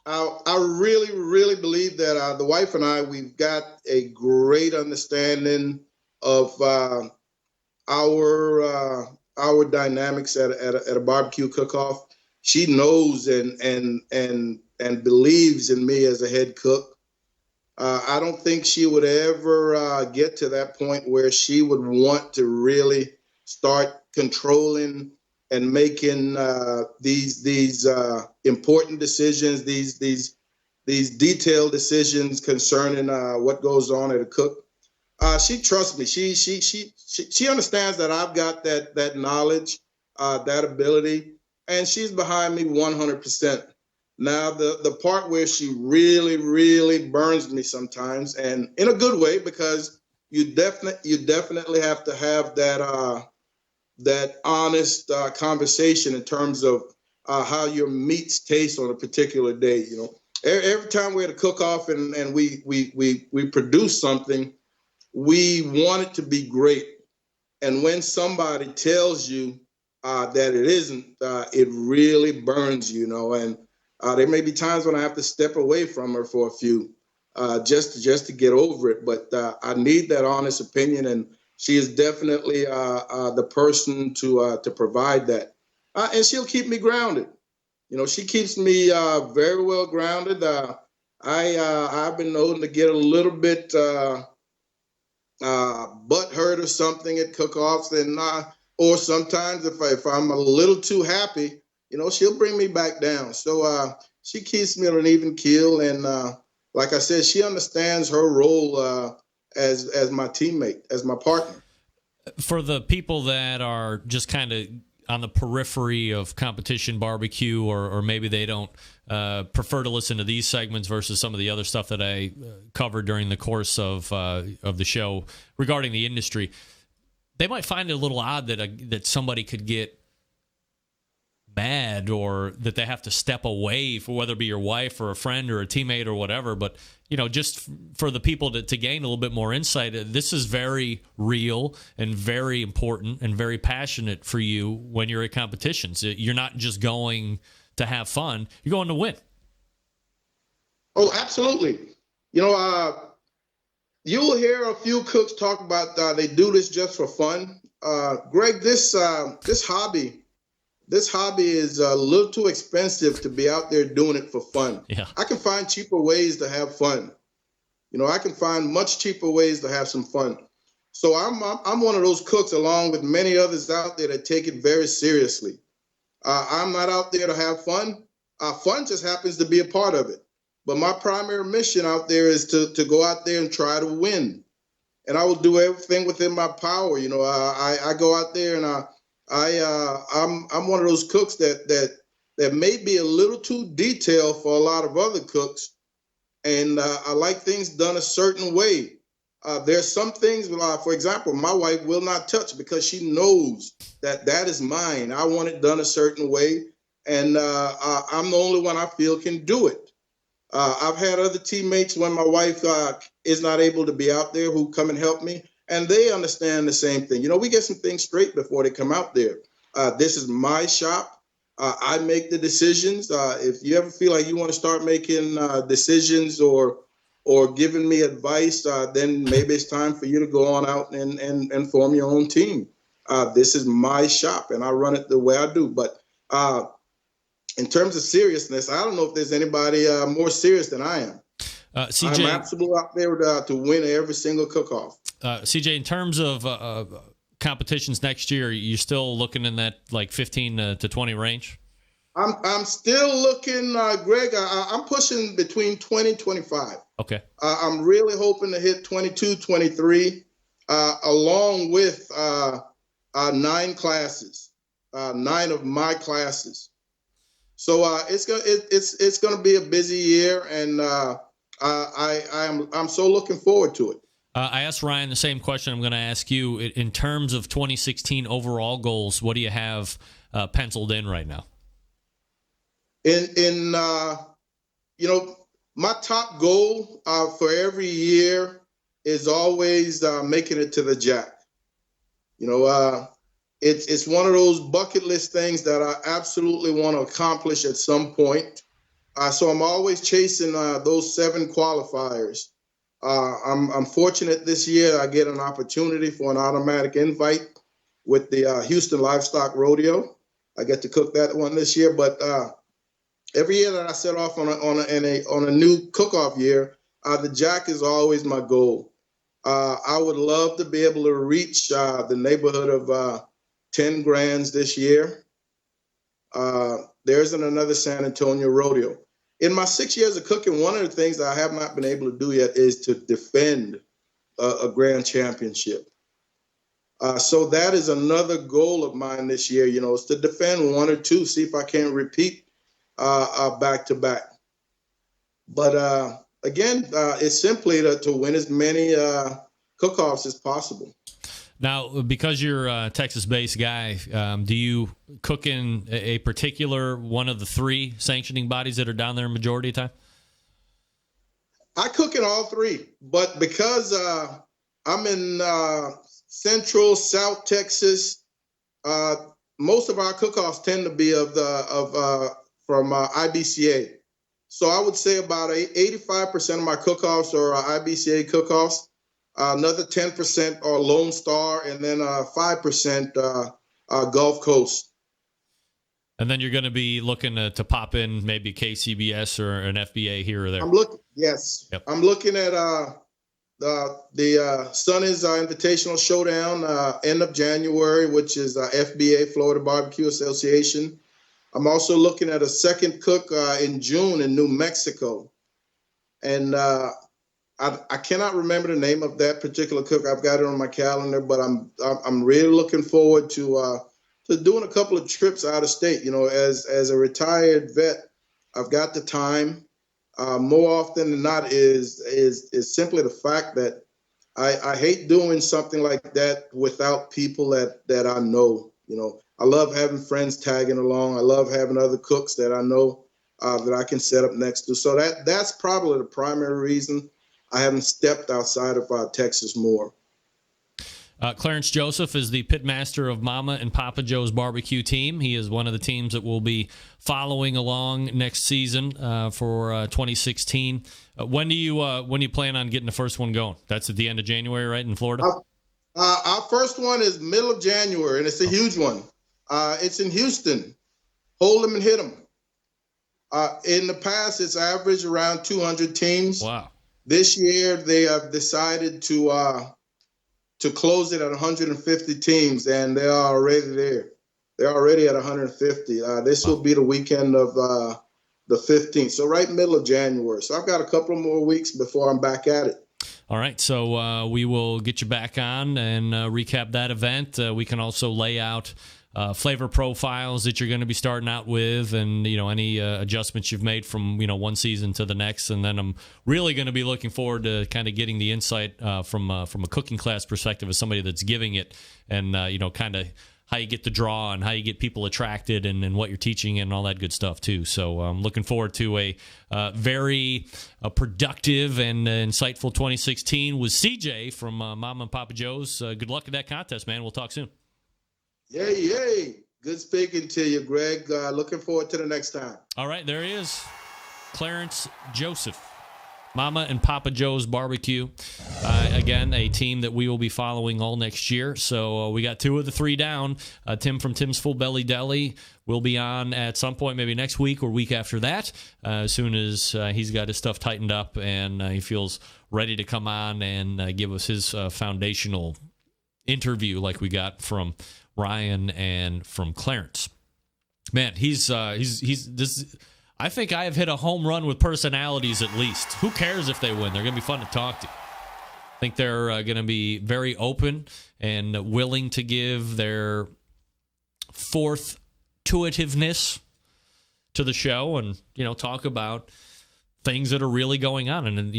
I really, really believe that the wife and I, we've got a great understanding of our dynamics at a barbecue cook-off. She knows and believes in me as a head cook. I don't think she would ever get to that point where she would want to really start controlling and making these important decisions, these detailed decisions concerning what goes on at a cook. She trusts me. She understands that I've got that knowledge, that ability, and she's behind me 100%. Now, the part where she really, really burns me sometimes, and in a good way, because you definitely have to have that honest conversation in terms of how your meats taste on a particular day. Every time we're at a cook-off and we produce something, we want it to be great. And when somebody tells you that it isn't, it really burns, and there may be times when I have to step away from her for a few, just to get over it. But I need that honest opinion, and she is definitely the person to provide that. And she'll keep me grounded. She keeps me very well grounded. I've been known to get a little bit butthurt or something at cook-offs, and or sometimes if I'm a little too happy, she'll bring me back down. So she keeps me on an even keel. And like I said, she understands her role as my teammate, as my partner. For the people that are just kind of on the periphery of competition barbecue, or maybe they don't prefer to listen to these segments versus some of the other stuff that I covered during the course of the show regarding the industry, they might find it a little odd that somebody could get mad, or that they have to step away, for whether it be your wife or a friend or a teammate or whatever. But just for the people to gain a little bit more insight, this is very real and very important and very passionate for you when you're at competitions. You're not just going to have fun, you're going to win. Oh, absolutely. You'll hear a few cooks talk about they do this just for fun. Greg, this hobby is a little too expensive to be out there doing it for fun. Yeah. I can find cheaper ways to have fun. I can find much cheaper ways to have some fun. So I'm one of those cooks, along with many others out there, that take it very seriously. I'm not out there to have fun. Fun just happens to be a part of it. But my primary mission out there is to go out there and try to win. And I will do everything within my power. I go out there and I'm one of those cooks that may be a little too detailed for a lot of other cooks. And I like things done a certain way. There's some things, for example, my wife will not touch because she knows that is mine. I want it done a certain way. And I'm the only one I feel can do it. I've had other teammates when my wife is not able to be out there who come and help me, and they understand the same thing. We get some things straight before they come out there. This is my shop. I make the decisions. If you ever feel like you want to start making decisions or giving me advice, then maybe it's time for you to go on out and form your own team. This is my shop, and I run it the way I do. But in terms of seriousness, I don't know if there's anybody more serious than I am. CJ, I'm absolutely out there to win every single cook-off. CJ, in terms of competitions next year, you're still looking in that like 15 to 20 range? I'm still looking, Greg. I'm pushing between 20 and 25. Okay. I'm really hoping to hit 22, 23, along with 9 classes, 9 of my classes. So it's gonna be a busy year, and I'm so looking forward to it. I asked Ryan the same question I'm going to ask you. In terms of 2016 overall goals, what do you have penciled in right now? My top goal for every year is always making it to the Jack. It's one of those bucket list things that I absolutely want to accomplish at some point. So I'm always chasing those 7 qualifiers. I'm fortunate this year I get an opportunity for an automatic invite with the Houston Livestock Rodeo. I get to cook that one this year, but every year that I set off on a new cook-off year, the Jack is always my goal. I would love to be able to reach the neighborhood of 10 grands this year. There isn't another San Antonio rodeo. In my 6 years of cooking, one of the things that I have not been able to do yet is to defend a grand championship. So that is another goal of mine this year, is to defend 1 or 2, see if I can repeat back to back. But again, it's simply to win as many cook-offs as possible. Now, because you're a Texas-based guy, do you cook in a particular one of the 3 sanctioning bodies that are down there majority of the time? I cook in all 3, but because I'm in Central, South Texas, most of our cook-offs tend to be from IBCA. So I would say about 85% of my cook-offs are IBCA cook-offs. Another 10% are Lone Star, and then 5% Gulf Coast. And then you're going to be looking to pop in maybe KCBS or an FBA here or there. Yes. Yep. I'm looking at the Sonny's Invitational Showdown end of January, which is FBA, Florida Barbecue Association. I'm also looking at a second cook in June in New Mexico. And I cannot remember the name of that particular cook. I've got it on my calendar, but I'm really looking forward to doing a couple of trips out of state. As a retired vet, I've got the time. More often than not is simply the fact that I hate doing something like that without people that I know. I love having friends tagging along. I love having other cooks that I know that I can set up next to. So that's probably the primary reason I haven't stepped outside of Texas more. Clarence Joseph is the pitmaster of Momma and Papa Joe's barbecue team. He is one of the teams that will be following along next season for 2016. When do you plan on getting the first one going? That's at the end of January, right, in Florida? Our first one is middle of January, and it's a huge one. It's in Houston. Hold 'em and hit 'em. In the past, it's averaged around 200 teams. Wow. This year, they have decided to close it at 150 teams, and they are already there. They're already at 150. This will be the weekend of the 15th, so right middle of January. So I've got a couple more weeks before I'm back at it. All right, so we will get you back on and recap that event. We can also lay out flavor profiles that you're going to be starting out with, and any adjustments you've made from one season to the next. And then I'm really going to be looking forward to kind of getting the insight from a cooking class perspective as somebody that's giving it, and kind of how you get the draw and how you get people attracted, and what you're teaching and all that good stuff too. So I'm looking forward to a very productive and insightful 2016 with CJ from Momma and Poppa Joe's. Good luck at that contest, man. We'll talk soon. Yay. Good speaking to you, Greg. Looking forward to the next time. All right, there he is. Clarence Joseph. Momma and Poppa Joe's Barbecue. Again, a team that we will be following all next year. So we got 2 of the 3 down. Tim from Tim's Full Belly Deli will be on at some point, maybe next week or week after that, as soon as he's got his stuff tightened up and he feels ready to come on and give us his foundational interview like we got from Ryan and from Clarence. Man, he's this. I think I have hit a home run with personalities at least. Who cares if they win? They're going to be fun to talk to. I think they're going to be very open and willing to give their fortuitiveness to the show and, talk about things that are really going on. And,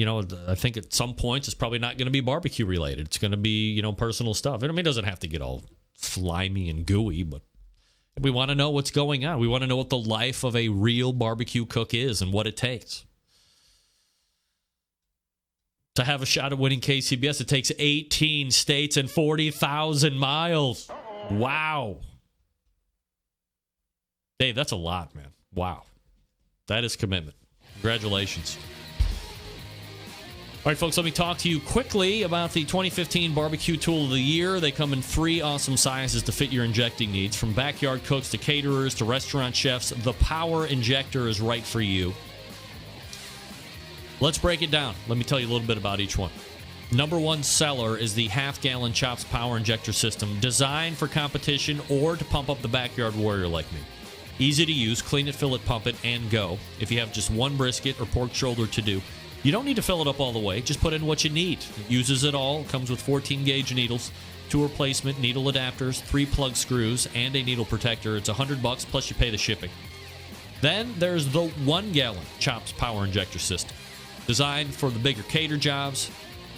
I think at some points it's probably not going to be barbecue related. It's going to be, personal stuff. I mean, it doesn't have to get all slimy and gooey, but we want to know what's going on. We want to know what the life of a real barbecue cook is and what it takes. To have a shot at winning KCBS, it takes 18 states and 40,000 miles. Wow. Dave, that's a lot, man. Wow. That is commitment. Congratulations. All right, folks, let me talk to you quickly about the 2015 Barbecue Tool of the Year. They come in 3 awesome sizes to fit your injecting needs. From backyard cooks to caterers to restaurant chefs, the Power Injector is right for you. Let's break it down. Let me tell you a little bit about each one. Number 1 seller is the half-gallon Chops Power Injector System, designed for competition or to pump up the backyard warrior like me. Easy to use, clean it, fill it, pump it, and go. If you have just 1 brisket or pork shoulder to do, you don't need to fill it up all the way. Just put in what you need. It uses it all. Comes with 14-gauge needles, 2 replacement needle adapters, 3 plug screws, and a needle protector. It's $100 plus you pay the shipping. Then there's the 1-gallon Chops Power Injector System. Designed for the bigger cater jobs.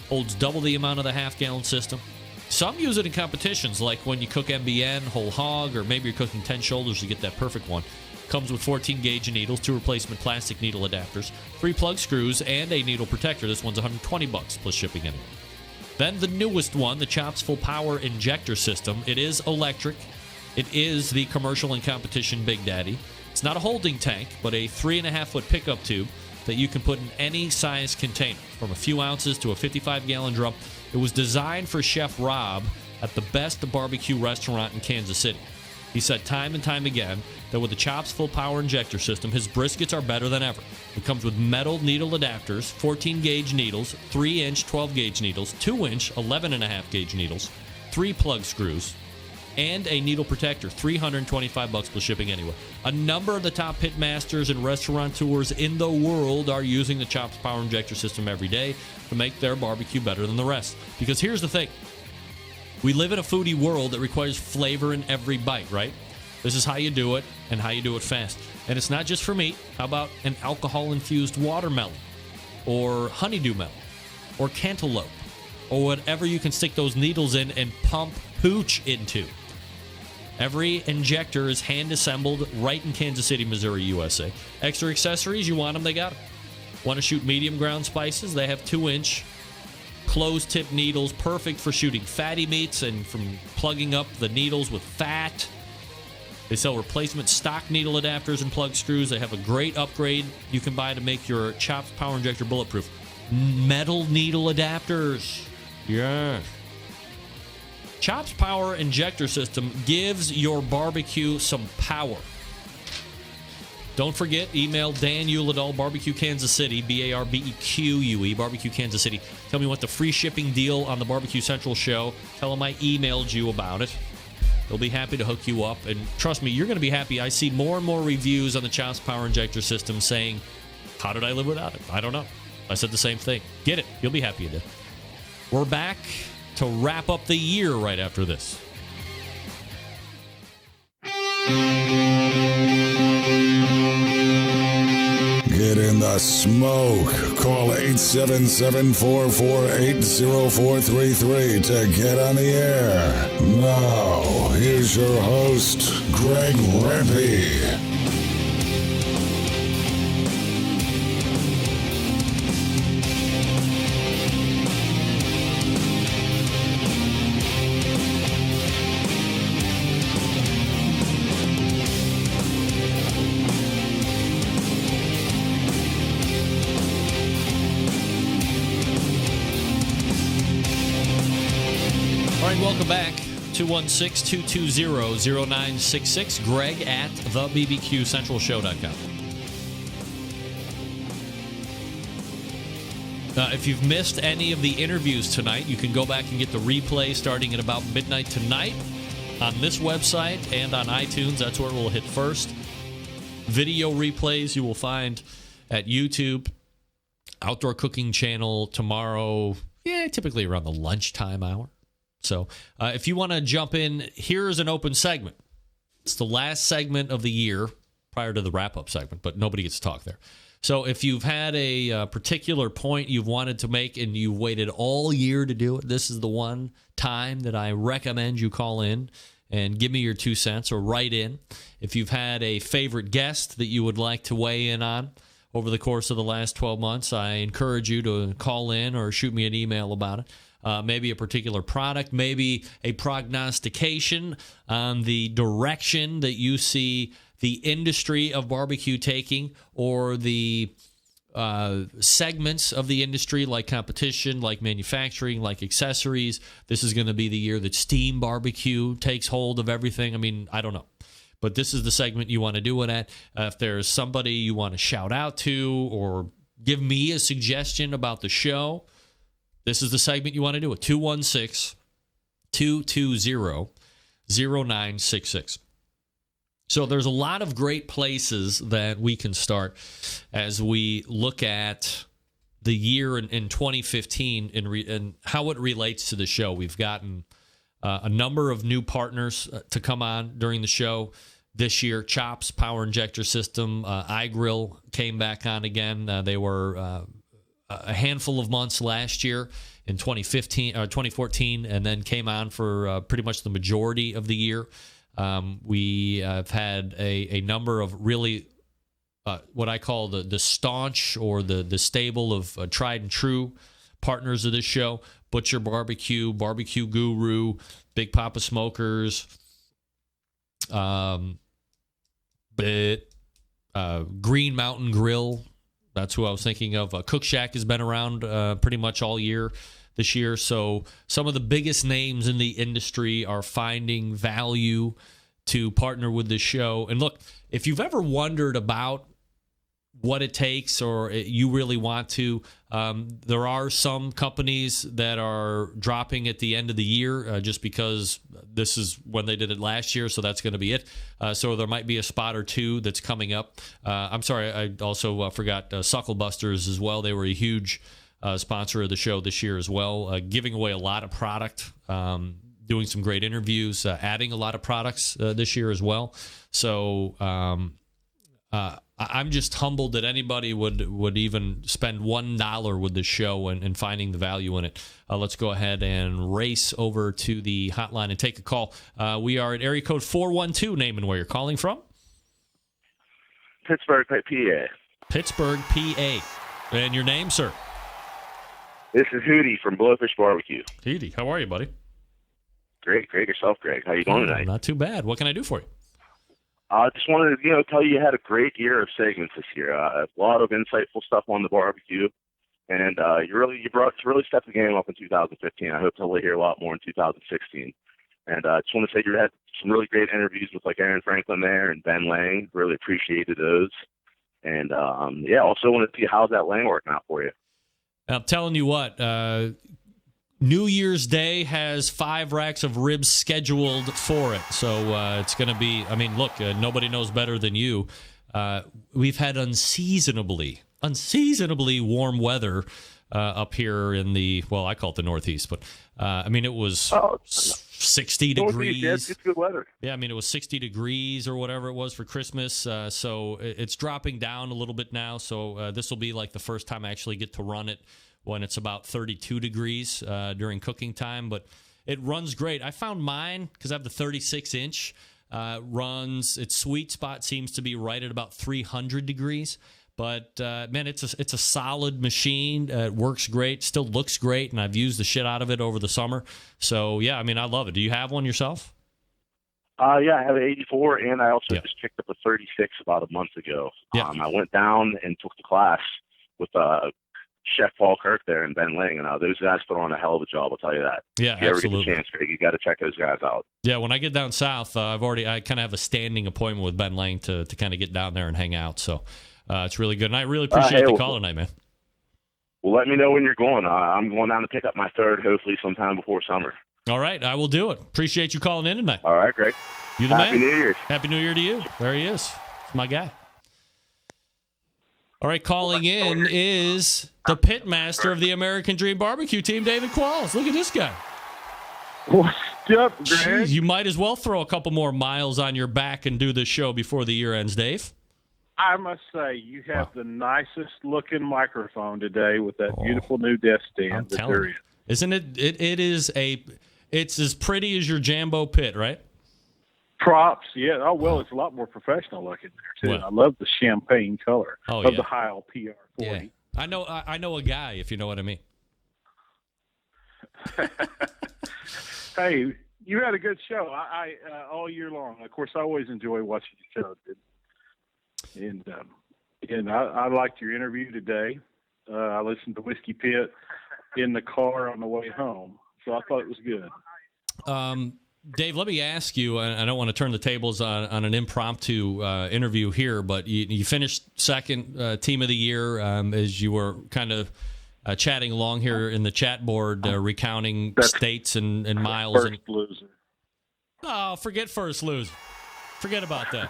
Holds double the amount of the half-gallon system. Some use it in competitions, like when you cook MBN, whole hog, or maybe you're cooking 10 shoulders to get that perfect one. Comes with 14-gauge needles, 2 replacement plastic needle adapters, 3 plug screws, and a needle protector. This one's $120 plus shipping anyway. Then the newest one, the Chops Full Power Injector System. It is electric. It is the commercial and competition Big Daddy. It's not a holding tank, but a 3.5-foot pickup tube that you can put in any size container, from a few ounces to a 55-gallon drum. It was designed for Chef Rob at the best barbecue restaurant in Kansas City. He said time and time again that with the Chops Full Power Injector System, his briskets are better than ever. It comes with metal needle adapters, 14-gauge needles, 3-inch 12-gauge needles, 2-inch 11.5-gauge needles, 3 plug screws, and a needle protector. $325 plus shipping anyway. A number of the top pit masters and restaurateurs in the world are using the Chops Power Injector System every day to make their barbecue better than the rest. Because here's the thing. We live in a foodie world that requires flavor in every bite, right? This is how you do it and how you do it fast. And it's not just for meat. How about an alcohol-infused watermelon or honeydew melon or cantaloupe or whatever you can stick those needles in and pump pooch into? Every injector is hand-assembled right in Kansas City, Missouri, USA. Extra accessories, you want them, they got them. Want to shoot medium ground spices? They have 2-inch closed-tip needles, perfect for shooting fatty meats and from plugging up the needles with fat. They sell replacement stock needle adapters and plug screws. They have a great upgrade you can buy to make your Chops Power Injector bulletproof. Metal needle adapters. Yes. Chops Power Injector System gives your barbecue some power. Don't forget, email Dan Uladol, Barbecue Kansas City, BARBEQUE, Barbecue Kansas City. Tell me what the free shipping deal on the Barbecue Central show. Tell them I emailed you about it. They'll be happy to hook you up. And trust me, you're going to be happy. I see more and more reviews on the Chops Power Injector System saying, how did I live without it? I don't know. I said the same thing. Get it. You'll be happy you did. We're back to wrap up the year right after this. Get in the smoke. Call 877-448-0433 to get on the air. Now, here's your host, Greg Rempe. Welcome back. 216-220-0966. Greg at thebbqcentralshow.com. If you've missed any of the interviews tonight, you can go back and get the replay starting at about midnight tonight on this website and on iTunes. That's where it will hit first. Video replays you will find at YouTube, Outdoor Cooking Channel tomorrow, typically around the lunchtime hour. So if you want to jump in, here's an open segment. It's the last segment of the year prior to the wrap-up segment, but nobody gets to talk there. So if you've had a particular point you've wanted to make and you waited all year to do it, this is the one time that I recommend you call in and give me your 2 cents or write in. If you've had a favorite guest that you would like to weigh in on over the course of the last 12 months, I encourage you to call in or shoot me an email about it. Maybe a particular product, maybe a prognostication on the direction that you see the industry of barbecue taking, or the segments of the industry like competition, like manufacturing, like accessories. This is going to be the year that steam barbecue takes hold of everything. I mean, I don't know. But this is the segment you want to do it at. If there's somebody you want to shout out to or give me a suggestion about the show, this is the segment you want to do it. 216-220-0966. So there's a lot of great places that we can start as we look at the year in 2015 and how it relates to the show. We've gotten a number of new partners to come on during the show this year. Chops Power Injector System, iGrill came back on again. They were a handful of months last year in 2014, and then came on for pretty much the majority of the year. We have had a number of really what I call the staunch or the stable of tried and true partners of this show. Butcher BBQ, BBQ Guru, Big Poppa Smokers, Green Mountain Grill. That's who I was thinking of. Cookshack has been around pretty much all year this year. So some of the biggest names in the industry are finding value to partner with this show. And look, if you've ever wondered about what it takes or you really want to, there are some companies that are dropping at the end of the year just because this is when they did it last year, so that's going to be it. So there might be a spot or two that's coming up. I'm sorry, I also forgot Suckle Busters as well. They were a huge sponsor of the show this year as well, giving away a lot of product, doing some great interviews, adding a lot of products this year as well. So I'm just humbled that anybody would even spend $1 with this show and finding the value in it. Let's go ahead and race over to the hotline and take a call. We are at area code 412, name and where you're calling from. Pittsburgh, PA. Pittsburgh, PA. And your name, sir? This is Hootie from Blowfish Barbecue. Hootie, how are you, buddy? Great yourself, Greg. How you doing tonight? Not too bad. What can I do for you? I just wanted to, tell you had a great year of segments this year. A lot of insightful stuff on the barbecue, and you really stepped the game up in 2015. I hope to hear a lot more in 2016. And I just want to say you had some really great interviews with like Aaron Franklin there and Ben Lang. Really appreciated those. And also want to see how's that Lang working out for you. I'm telling you what, New Year's Day has 5 racks of ribs scheduled for it. So it's going to be, I mean, look, nobody knows better than you. We've had unseasonably warm weather up here in the, well, I call it the Northeast, but I mean, it was 60 degrees. Yeah, it's good weather. Yeah, I mean, it was 60 degrees or whatever it was for Christmas. So it's dropping down a little bit now. So this will be like the first time I actually get to run it when it's about 32 degrees during cooking time. But it runs great. I found mine, because I have the 36-inch, runs, its sweet spot seems to be right at about 300 degrees. But, man, it's a solid machine. It works great, still looks great, and I've used the shit out of it over the summer. So, yeah, I mean, I love it. Do you have one yourself? Yeah, I have an 84, and I also just picked up a 36 about a month ago. Yeah. I went down and took the class with Chef Paul Kirk there and Ben Lang, and those guys put on a hell of a job, I'll tell you that. Yeah, if you ever absolutely. get the chance, Greg, you got to check those guys out. Yeah, when I get down south, I kind of have a standing appointment with Ben Lang to kind of get down there and hang out. So it's really good, and I really appreciate the call tonight, man. Well, let me know when you're going. I'm going down to pick up my third, hopefully sometime before summer. All right, I will do it. Appreciate you calling in tonight. All right, Greg. You the man. Happy New Year. Happy New Year to you. There he is. It's my guy. All right, calling in is the pitmaster of the American Dream Barbecue team, David Qualls. Look at this guy. What's up, Greg? Jeez, you might as well throw a couple more miles on your back and do this show before the year ends, Dave. I must say, you have the nicest looking microphone today with that beautiful new desk stand that there is. Isn't it? It's as pretty as your Jambo pit, right? Props, yeah. Oh, well, it's a lot more professional looking there, too. Well. I love the champagne color of yeah. the Heil PR40. Yeah. I know a guy, if you know what I mean. Hey, you had a good show. I all year long. Of course, I always enjoy watching your show. And I liked your interview today. I listened to Whiskey Pit in the car on the way home, so I thought it was good. Dave, let me ask you, and I don't want to turn the tables on an impromptu interview here, but you finished second team of the year as you were kind of chatting along here in the chat board, recounting states and miles. First loser. Oh, forget first loser. Forget about that.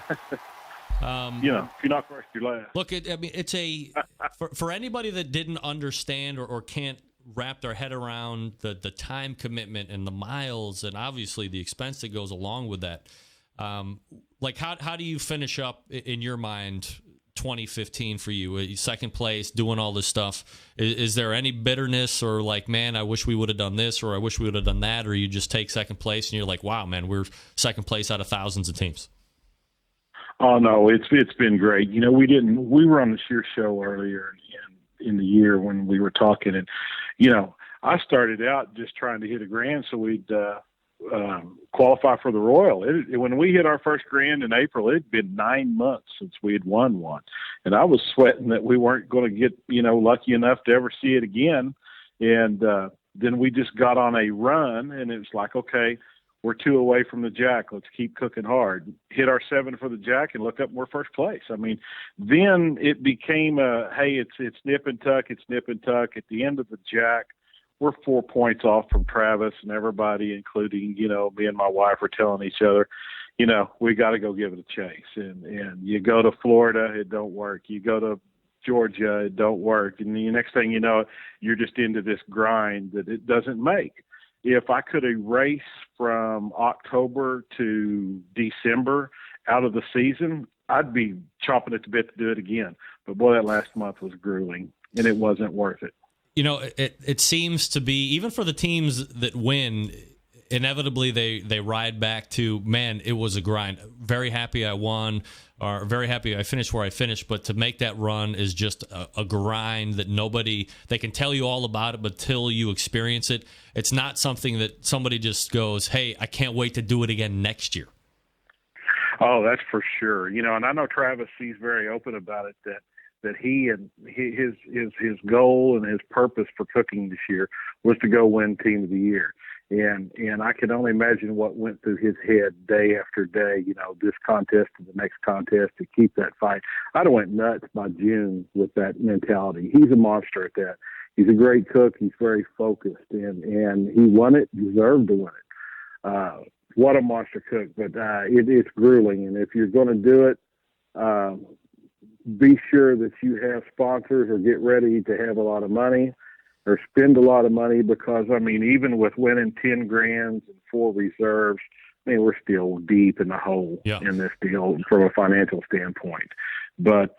If you're not first, you're last. Look, I mean, it's for anybody that didn't understand or can't wrap their head around the time commitment and the miles and obviously the expense that goes along with that. Like how do you finish up in your mind 2015 for you? Second place, doing all this stuff. Is there any bitterness or like, man, I wish we would have done this or I wish we would have done that, or you just take second place and you're like, wow, man, we're second place out of thousands of teams? Oh no, it's been great. We were on the Sheer Show earlier in the year when we were talking, and I started out just trying to hit a grand so we'd qualify for the Royal. When we hit our first grand in April, it'd been 9 months since we had won one, and I was sweating that we weren't going to get lucky enough to ever see it again. And then we just got on a run, and it was like, okay, we're 2 away from the Jack. Let's keep cooking hard. Hit our 7 for the Jack and look up, and we're first place. I mean, then it became hey, it's nip and tuck. It's nip and tuck. At the end of the Jack, we're 4 points off from Travis, and everybody, including, me and my wife, are telling each other, we got to go give it a chase. And you go to Florida, it don't work. You go to Georgia, it don't work. And the next thing you know, you're just into this grind that it doesn't make. If I could erase from October to December out of the season, I'd be chomping at the bit to do it again. But boy, that last month was grueling, and it wasn't worth it. It seems to be, even for the teams that win, inevitably they ride back to, man, it was a grind. Very happy I won, or very happy I finished where I finished, but to make that run is just a grind that they can tell you all about it, but till you experience it, it's not something that somebody just goes, hey, I can't wait to do it again next year. Oh, that's for sure. And I know Travis, he's very open about it, that he and his goal and his purpose for cooking this year was to go win Team of the Year. And I can only imagine what went through his head day after day, this contest to the next contest to keep that fight. I'd have went nuts by June with that mentality. He's a monster at that. He's a great cook. He's very focused, and he won it, deserved to win it. What a monster cook, but it's grueling. And if you're going to do it, be sure that you have sponsors or get ready to have a lot of money or spend a lot of money, because, even with winning 10 grands and 4 reserves, we're still deep in the hole in this deal from a financial standpoint. But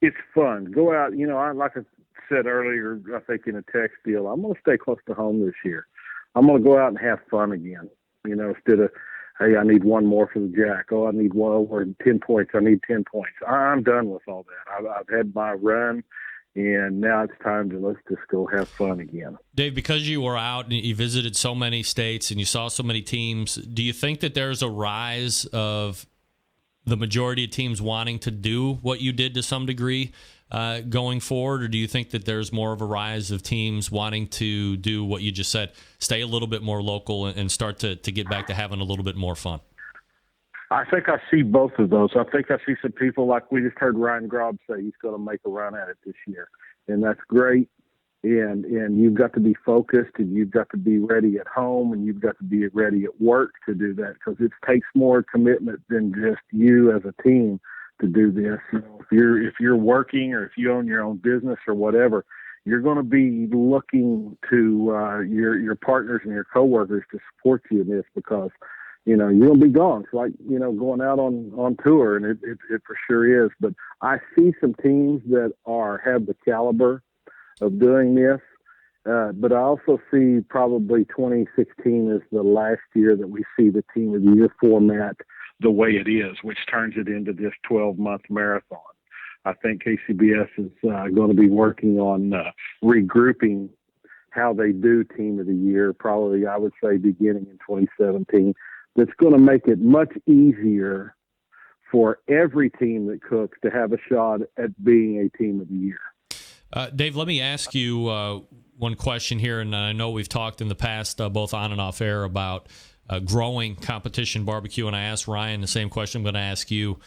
it's fun. Go out, like I said earlier, I think in a text deal, I'm going to stay close to home this year. I'm going to go out and have fun again, instead of, hey, I need one more for the jack. Oh, I need one over 10 points. I need 10 points. I'm done with all that. I've had my run, and now it's time to let's just go have fun again. Dave, because you were out and you visited so many states and you saw so many teams, do you think that there's a rise of the majority of teams wanting to do what you did to some degree going forward, or do you think that there's more of a rise of teams wanting to do what you just said, stay a little bit more local and start to get back to having a little bit more fun? I think I see both of those. I think I see some people like we just heard Ryan Grob say he's going to make a run at it this year, and that's great. And you've got to be focused, and you've got to be ready at home, and you've got to be ready at work to do that, because it takes more commitment than just you as a team to do this. If you're working, or if you own your own business or whatever, you're going to be looking to your partners and your coworkers to support you in this, because you're going to be gone. It's like going out on tour, and it for sure is. But I see some teams that have the caliber of doing this, but I also see probably 2016 is the last year that we see the Team of the Year format the way it is, which turns it into this 12-month marathon. I think KCBS is going to be working on regrouping how they do Team of the Year, probably, I would say, beginning in 2017. That's going to make it much easier for every team that cooks to have a shot at being a Team of the Year. Dave, let me ask you one question here, and I know we've talked in the past, both on and off air, about growing competition barbecue, and I asked Ryan the same question I'm going to ask you.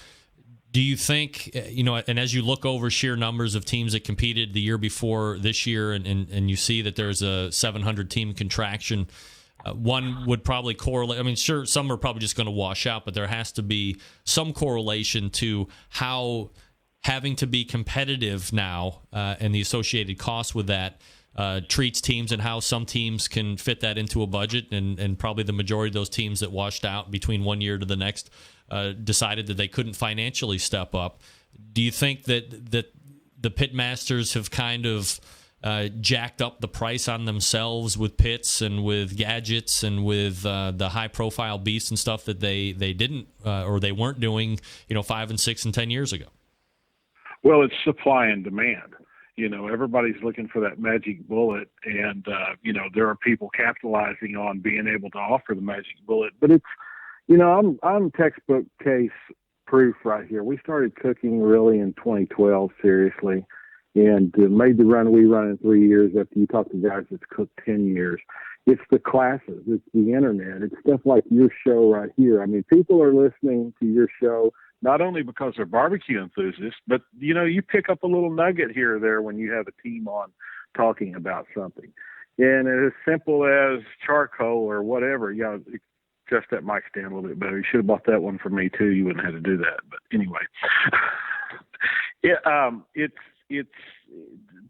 Do you think, and as you look over sheer numbers of teams that competed the year before this year, and you see that there's a 700-team contraction, one would probably correlate. Sure, some are probably just going to wash out, but there has to be some correlation to how having to be competitive now and the associated costs with that treats teams, and how some teams can fit that into a budget, and probably the majority of those teams that washed out between one year to the next decided that they couldn't financially step up. Do you think that the pit masters have kind of jacked up the price on themselves with pits and with gadgets and with the high-profile beasts and stuff that they didn't or they weren't doing 5 and 6 and 10 years ago? Well, it's supply and demand. Everybody's looking for that magic bullet, and there are people capitalizing on being able to offer the magic bullet. But it's, I'm textbook case proof right here. We started cooking really in 2012 seriously, and made the run we run in 3 years after you talk to guys that's cooked 10 years. It's the classes, it's the internet, it's stuff like your show right here. People are listening to your show not only because they're barbecue enthusiasts, but, you pick up a little nugget here or there when you have a team on talking about something. And as simple as charcoal or whatever, adjust that mic stand a little bit better. You should have bought that one for me too. You wouldn't have to do that. But anyway, it's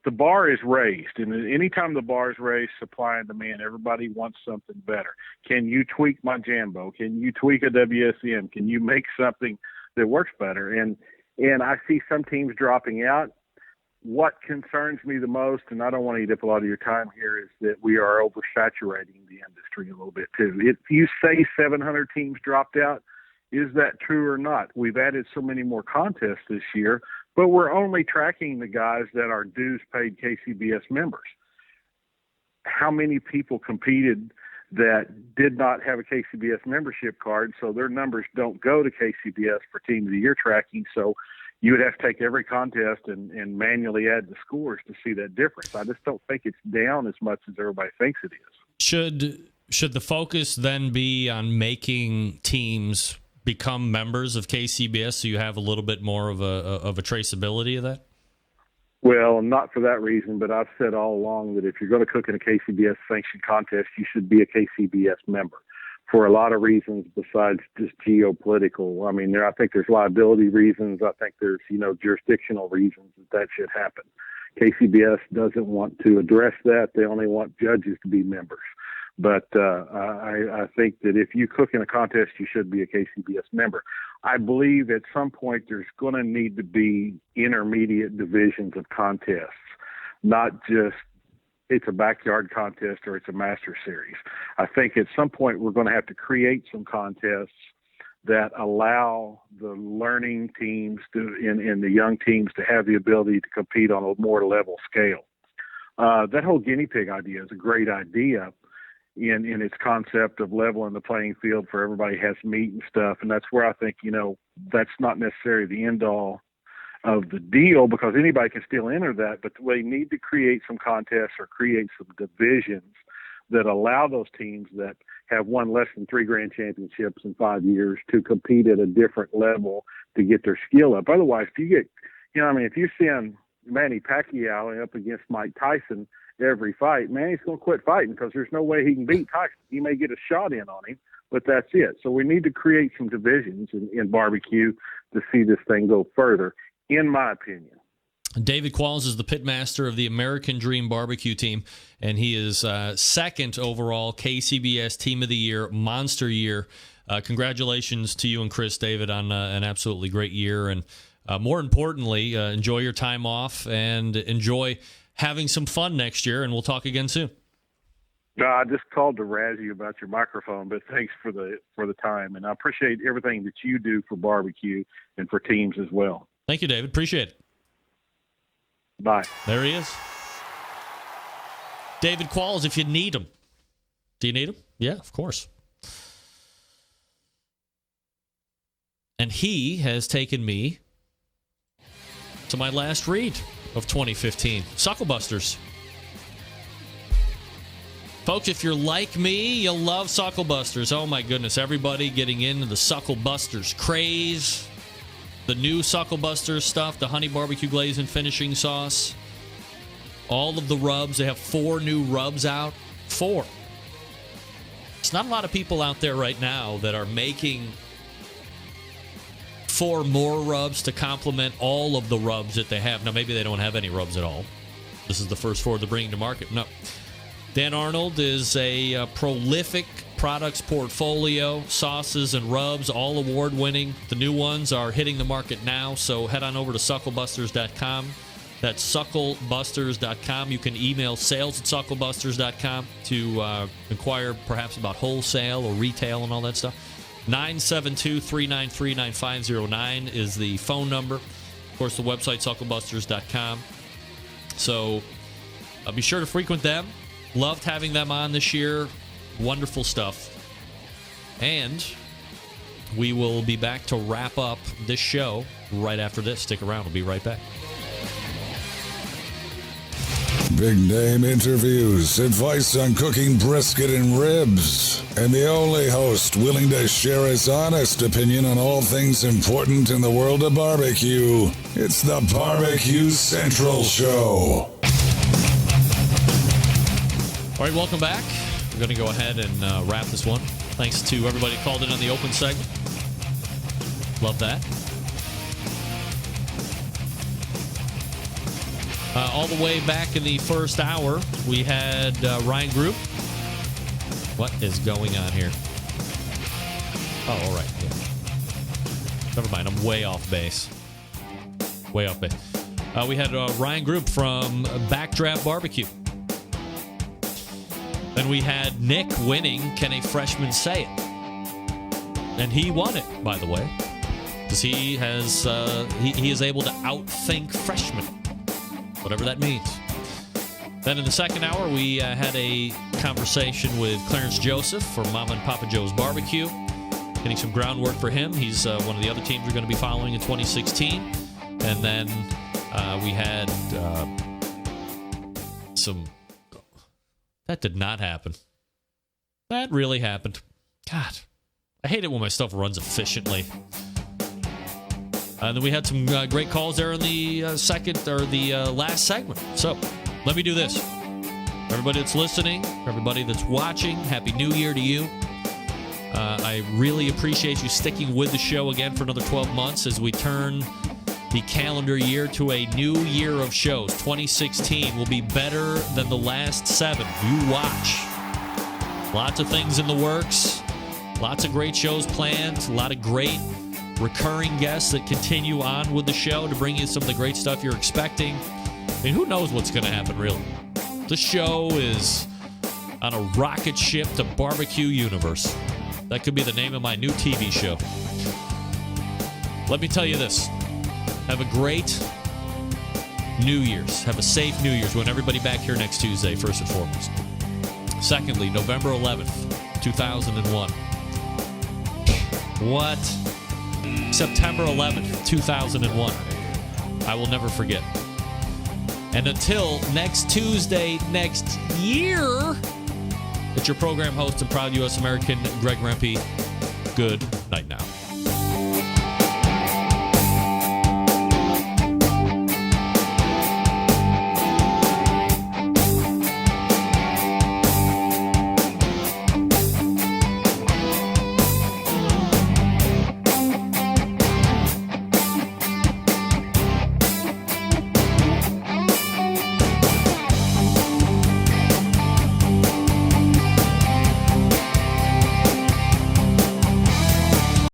the bar is raised, and anytime the bar is raised, supply and demand, everybody wants something better. Can you tweak my Jambo? Can you tweak a WSM? Can you make something that works better? And I see some teams dropping out. What concerns me the most, and I don't want to eat up a lot of your time here, is that we are oversaturating the industry a little bit too. If you say 700 teams dropped out, is that true or not? We've added so many more contests this year, but we're only tracking the guys that are dues paid KCBS members. How many people competed that did not have a KCBS membership card, so their numbers don't go to KCBS for Team of the Year tracking? So you would have to take every contest and manually add the scores to see that difference. I just don't think it's down as much as everybody thinks it is. should the focus then be on making teams become members of KCBS so you have a little bit more of a traceability of that? Well, not for that reason, but I've said all along that if you're going to cook in a KCBS sanctioned contest, you should be a KCBS member for a lot of reasons besides just geopolitical. I mean, I think there's liability reasons. I think there's, jurisdictional reasons that should happen. KCBS doesn't want to address that. They only want judges to be members. But I think that if you cook in a contest, you should be a KCBS member. I believe at some point there's going to need to be intermediate divisions of contests, not just it's a backyard contest or it's a master series. I think at some point we're going to have to create some contests that allow the learning teams and the young teams to have the ability to compete on a more level scale. That whole guinea pig idea is a great idea in its concept of leveling the playing field for everybody has meat and stuff. And that's where I think, that's not necessarily the end all of the deal because anybody can still enter that, but we need to create some contests or create some divisions that allow those teams that have won less than 3 grand championships in 5 years to compete at a different level to get their skill up. Otherwise, if you get, if you send Manny Pacquiao up against Mike Tyson every fight, Manny's going to quit fighting because there's no way he can beat Tyson. He may get a shot in on him, but that's it. So we need to create some divisions in barbecue to see this thing go further, in my opinion. David Qualls is the pitmaster of the American Dream Barbecue team, and he is second overall KCBS Team of the Year, Monster Year. Congratulations to you and Chris, David, on an absolutely great year. And more importantly, enjoy your time off and enjoy having some fun next year, and we'll talk again soon. No, I just called to razz you about your microphone, but thanks for the time, and I appreciate everything that you do for barbecue and for teams as well. Thank you, David. Appreciate it. Bye. There he is. David Qualls, if you need him. Do you need him? Yeah, of course. And he has taken me to my last read of 2015, Suckle Busters. Folks, if you're like me, you'll love Suckle Busters. Oh my goodness, everybody getting into the Suckle Busters craze. The new Suckle Busters stuff, the honey barbecue glaze and finishing sauce. All of the rubs. They have 4 new rubs out. 4. It's not a lot of people out there right now that are making 4 more rubs to complement all of the rubs that they have. Now, maybe they don't have any rubs at all. This is the first 4 they're bringing to market. No. Dan Arnold is a prolific products portfolio, sauces and rubs, all award-winning. The new ones are hitting the market now, so head on over to sucklebusters.com. That's sucklebusters.com. You can email sales@sucklebusters.com to inquire perhaps about wholesale or retail and all that stuff. 972-393-9509 is the phone number. Of course, the website, sucklebusters.com. So be sure to frequent them. Loved having them on this year. Wonderful stuff. And we will be back to wrap up this show right after this. Stick around. We'll be right back. Big name interviews, advice on cooking brisket and ribs, and the only host willing to share his honest opinion on all things important in the world of barbecue. It's the Barbecue Central Show. All right, welcome back. We're going to go ahead and wrap this one. Thanks to everybody who called in on the open segment. Love that. All the way back in the first hour, we had Ryan Group. What is going on here? Oh, all right. Yeah. Never mind. I'm way off base. Way off base. We had Ryan Group from Backdraft Barbecue. Then we had Nick winning Can a Freshman Say It? And he won it, by the way, because he has he is able to outthink freshmen, whatever that means. Then in the second hour, we had a conversation with Clarence Joseph from Momma and Papa Joe's Barbecue, getting some groundwork for him. He's one of the other teams we're going to be following in 2016. And then we had some... That did not happen. That really happened. God, I hate it when my stuff runs efficiently. And then we had some great calls there in the last segment. So let me do this. Everybody that's listening, everybody that's watching, Happy New Year to you. I really appreciate you sticking with the show again for another 12 months as we turn the calendar year to a new year of shows. 2016 will be better than the last 7. You watch. Lots of things in the works. Lots of great shows planned. A lot of great recurring guests that continue on with the show to bring you some of the great stuff you're expecting. I mean, who knows what's going to happen, really? The show is on a rocket ship to Barbecue Universe. That could be the name of my new TV show. Let me tell you this. Have a great New Year's. Have a safe New Year's. We want everybody back here next Tuesday, first and foremost. Secondly, November 11th, 2001. What? September 11th, 2001. I will never forget. And until next Tuesday, next year, it's your program host and proud U.S. American, Greg Rempe. Good night now.